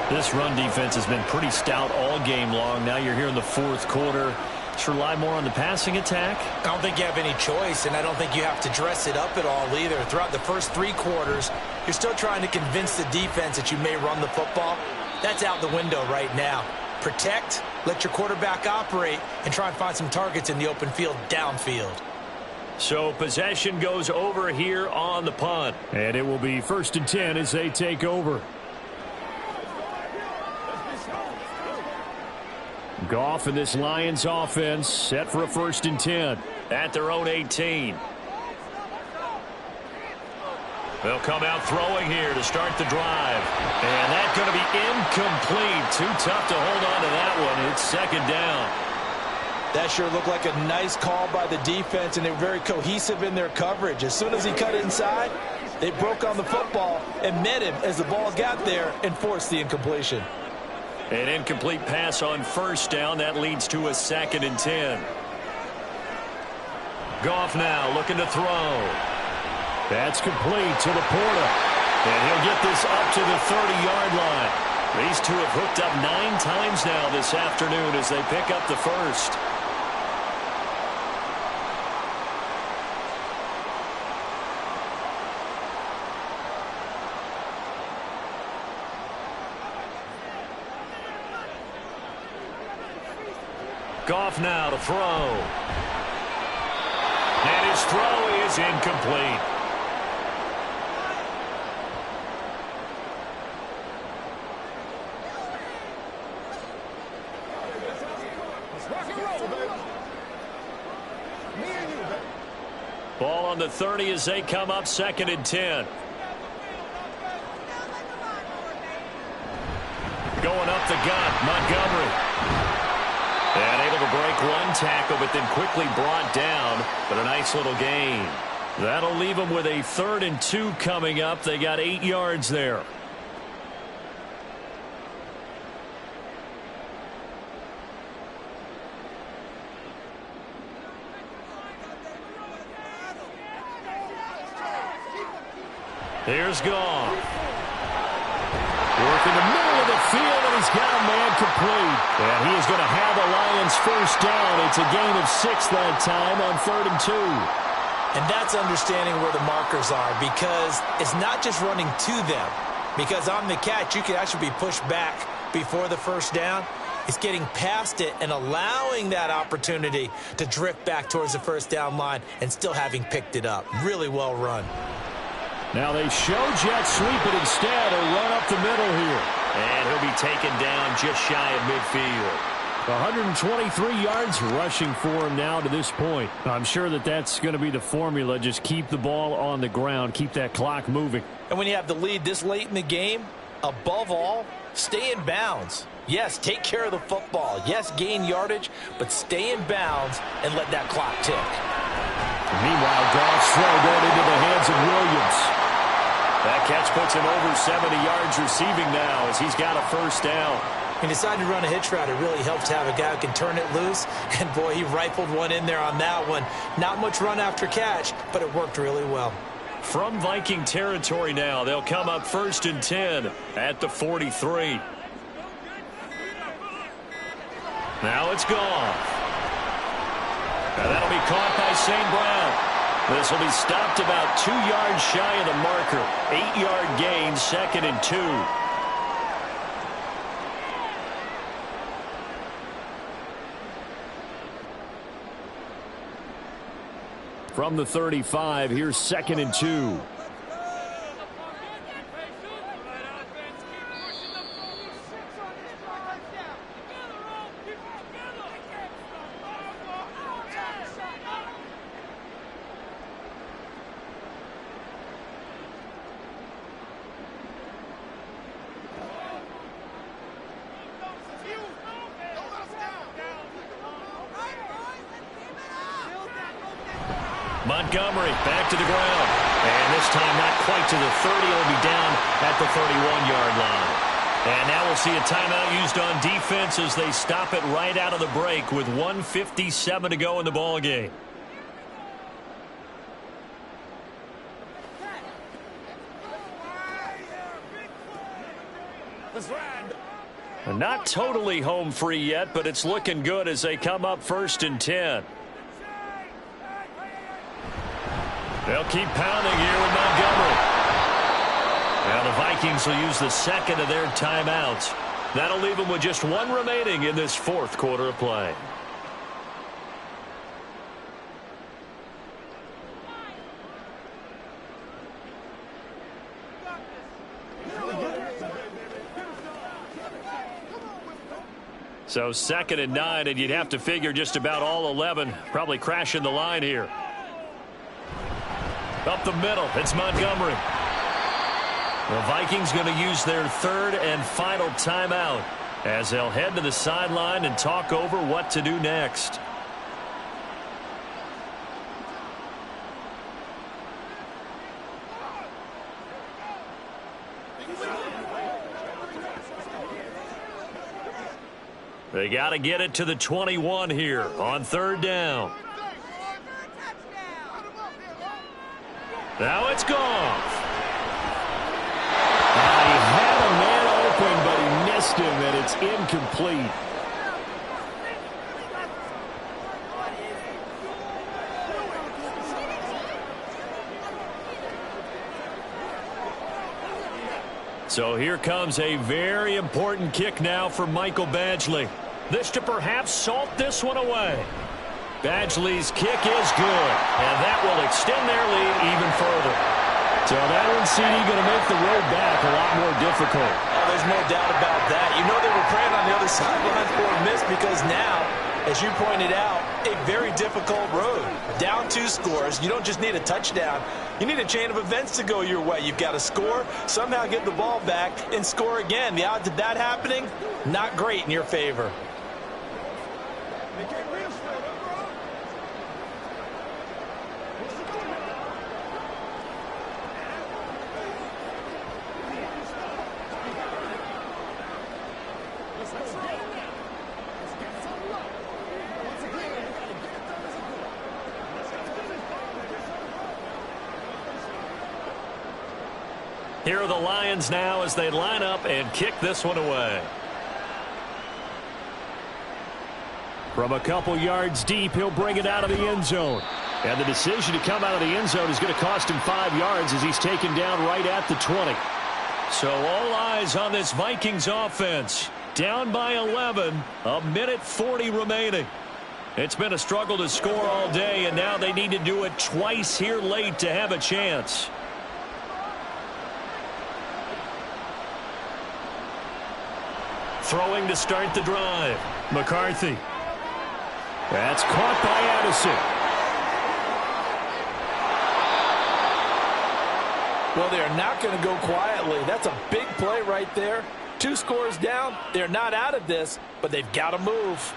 This run defense has been pretty stout all game long. Now you're here in the 4th quarter. Just rely more on the passing attack. I don't think you have any choice, and I don't think you have to dress it up at all either. Throughout the first 3 quarters, you're still trying to convince the defense that you may run the football. That's out the window right now. Protect, let your quarterback operate, and try and find some targets in the open field downfield. So possession goes over here on the punt. And it will be 1st and 10 as they take over. Goff and this Lions offense set for a 1st and 10. At their own 18. They'll come out throwing here to start the drive. And that's going to be incomplete. Too tough to hold on to that one. It's 2nd down. That sure looked like a nice call by the defense, and they were very cohesive in their coverage. As soon as he cut inside, they broke on the football and met him as the ball got there and forced the incompletion. An incomplete pass on 1st down. That leads to a 2nd and 10. Goff now looking to throw. That's complete to Laporta. And he'll get this up to the 30-yard line. These two have hooked up 9 times now this afternoon as they pick up the first. Goff now to throw. And his throw is incomplete. Ball on the 30 as they come up 2nd and 10. Going up the gut, Montgomery. And able to break one tackle, but then quickly brought down. But a nice little gain. That'll leave them with a 3rd and 2 coming up. They got 8 yards there. Here's Goff. Work in the middle of the field, and he's got a man complete. And he is going to have the Lions first down. It's a gain of 6 that time on 3rd and 2. And that's understanding where the markers are, because it's not just running to them. Because on the catch, you can actually be pushed back before the first down. It's getting past it and allowing that opportunity to drift back towards the first down line and still having picked it up. Really well run. Now they show jet sweep, but instead a run up the middle here. And he'll be taken down just shy of midfield. 123 yards rushing for him now to this point. I'm sure that that's going to be the formula. Just keep the ball on the ground. Keep that clock moving. And when you have the lead this late in the game, above all, stay in bounds. Yes, take care of the football. Yes, gain yardage, but stay in bounds and let that clock tick. Meanwhile, Goff's throw going into the hands of Williams. That catch puts him over 70 yards receiving now as he's got a first down. He decided to run a hitch route. It really helps to have a guy who can turn it loose. And, boy, he rifled one in there on that one. Not much run after catch, but it worked really well. From Viking territory now, they'll come up 1st and 10 at the 43. Now it's gone. Now that'll be caught by St. Brown. This will be stopped about 2 yards shy of the marker. 8-yard gain, 2nd and 2. From the 35, here's 2nd and 2. Montgomery back to the ground. And this time not quite to the 30. It'll be down at the 31-yard line. And now we'll see a timeout used on defense as they stop it right out of the break with 1:57 to go in the ball game. Not totally home free yet, but it's looking good as they come up 1st and 10. They'll keep pounding here with Montgomery. Now the Vikings will use the second of their timeouts. That'll leave them with just one remaining in this 4th quarter of play. So 2nd and 9, and you'd have to figure just about all 11 probably crashing the line here. Up the middle, it's Montgomery. The Vikings going to use their 3rd and final timeout as they'll head to the sideline and talk over what to do next. They got to get it to the 21 here on 3rd down. Now it's gone. He had a man open, but he missed him, and it's incomplete. So here comes a very important kick now for Michael Badgley. This to perhaps salt this one away. Badgley's kick is good, and that will extend their lead even further. So that one, CD, going to make the road back a lot more difficult. Oh, there's no doubt about that. You know they were praying on the other sideline for a miss because now, as you pointed out, a very difficult road. Down 2 scores. You don't just need a touchdown. You need a chain of events to go your way. You've got to score, somehow get the ball back, and score again. The odds of that happening, not great in your favor. Here are the Lions now as they line up and kick this one away. From a couple yards deep, he'll bring it out of the end zone. And the decision to come out of the end zone is going to cost him 5 yards as he's taken down right at the 20. So all eyes on this Vikings offense. Down by 11, a minute 40 remaining. It's been a struggle to score all day, and now they need to do it twice here late to have a chance. Throwing to start the drive. McCarthy. That's caught by Addison. Well, they are not going to go quietly. That's a big play right there. 2 scores down. They're not out of this, but they've got to move.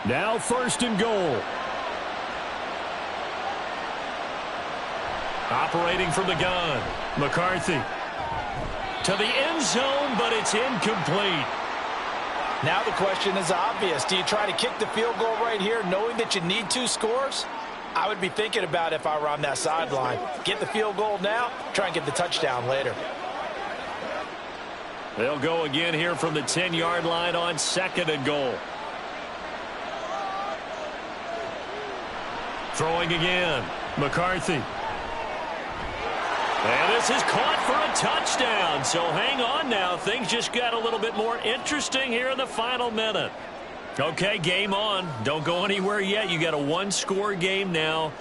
Now 1st and goal. Operating from the gun. McCarthy. To the end zone, but it's incomplete. Now the question is obvious. Do you try to kick the field goal right here knowing that you need 2 scores? I would be thinking about it if I were on that sideline. Get the field goal now, try and get the touchdown later. They'll go again here from the 10-yard line on 2nd and goal. Throwing again. McCarthy. And this is caught for a touchdown. So hang on now. Things just got a little bit more interesting here in the final minute. Okay, game on. Don't go anywhere yet. You got a 1-score game now.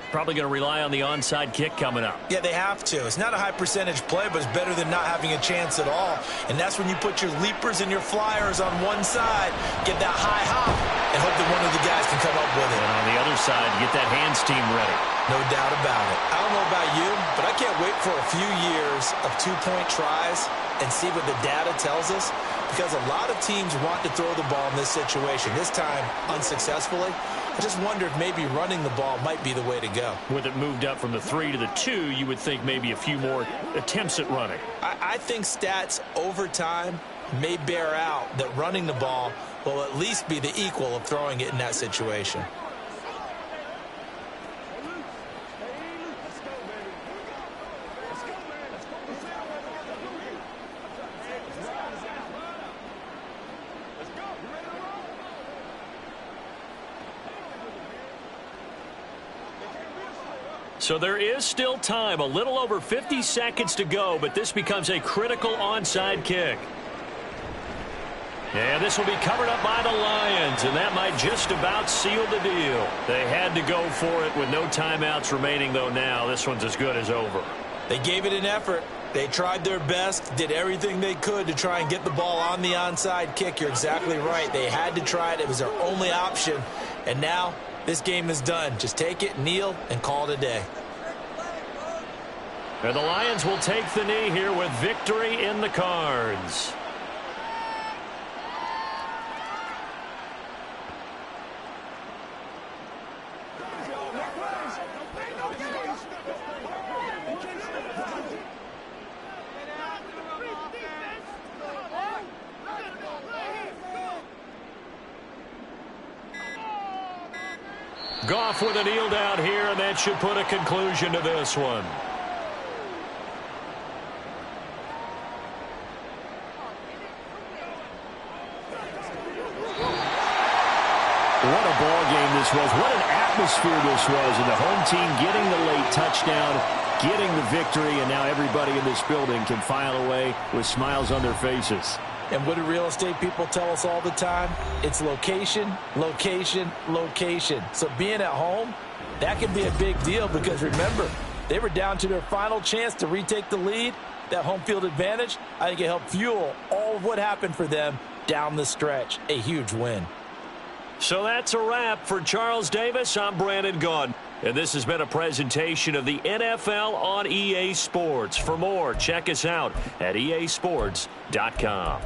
Probably going to rely on the onside kick coming up. Yeah, they have to. It's not a high percentage play, but it's better than not having a chance at all. And that's when you put your leapers and your flyers on one side, get that high hop, and hope that one of the guys can come up with it. And on the other side, get that hands team ready. No doubt about it. I don't know about you, but I can't wait for a few years of 2-point tries and see what the data tells us, because a lot of teams want to throw the ball in this situation. This time, unsuccessfully. I just wonder if maybe running the ball might be the way to go. With it moved up from the 3 to the 2, you would think maybe a few more attempts at running. I think stats over time may bear out that running the ball will at least be the equal of throwing it in that situation. So there is still time, a little over 50 seconds to go, but this becomes a critical onside kick. And this will be covered up by the Lions, and that might just about seal the deal. They had to go for it with no timeouts remaining, though now this one's as good as over. They gave it an effort. They tried their best, did everything they could to try and get the ball on the onside kick. You're exactly right. They had to try it. It was their only option. And now this game is done. Just take it, kneel, and call it a day. And the Lions will take the knee here with victory in the cards. Goff with a kneel down here, and that should put a conclusion to this one. What a ball game this was. What an atmosphere this was. And the home team getting the late touchdown, getting the victory, and now everybody in this building can file away with smiles on their faces. And what do real estate people tell us all the time? It's location, location, location. So being at home, that can be a big deal because remember, they were down to their final chance to retake the lead. That home field advantage, I think it helped fuel all of what happened for them down the stretch. A huge win. So that's a wrap for Charles Davis. I'm Brandon Gaudin. And this has been a presentation of the NFL on EA Sports. For more, check us out at easports.com.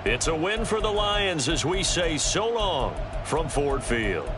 It's a win for the Lions as we say so long from Ford Field.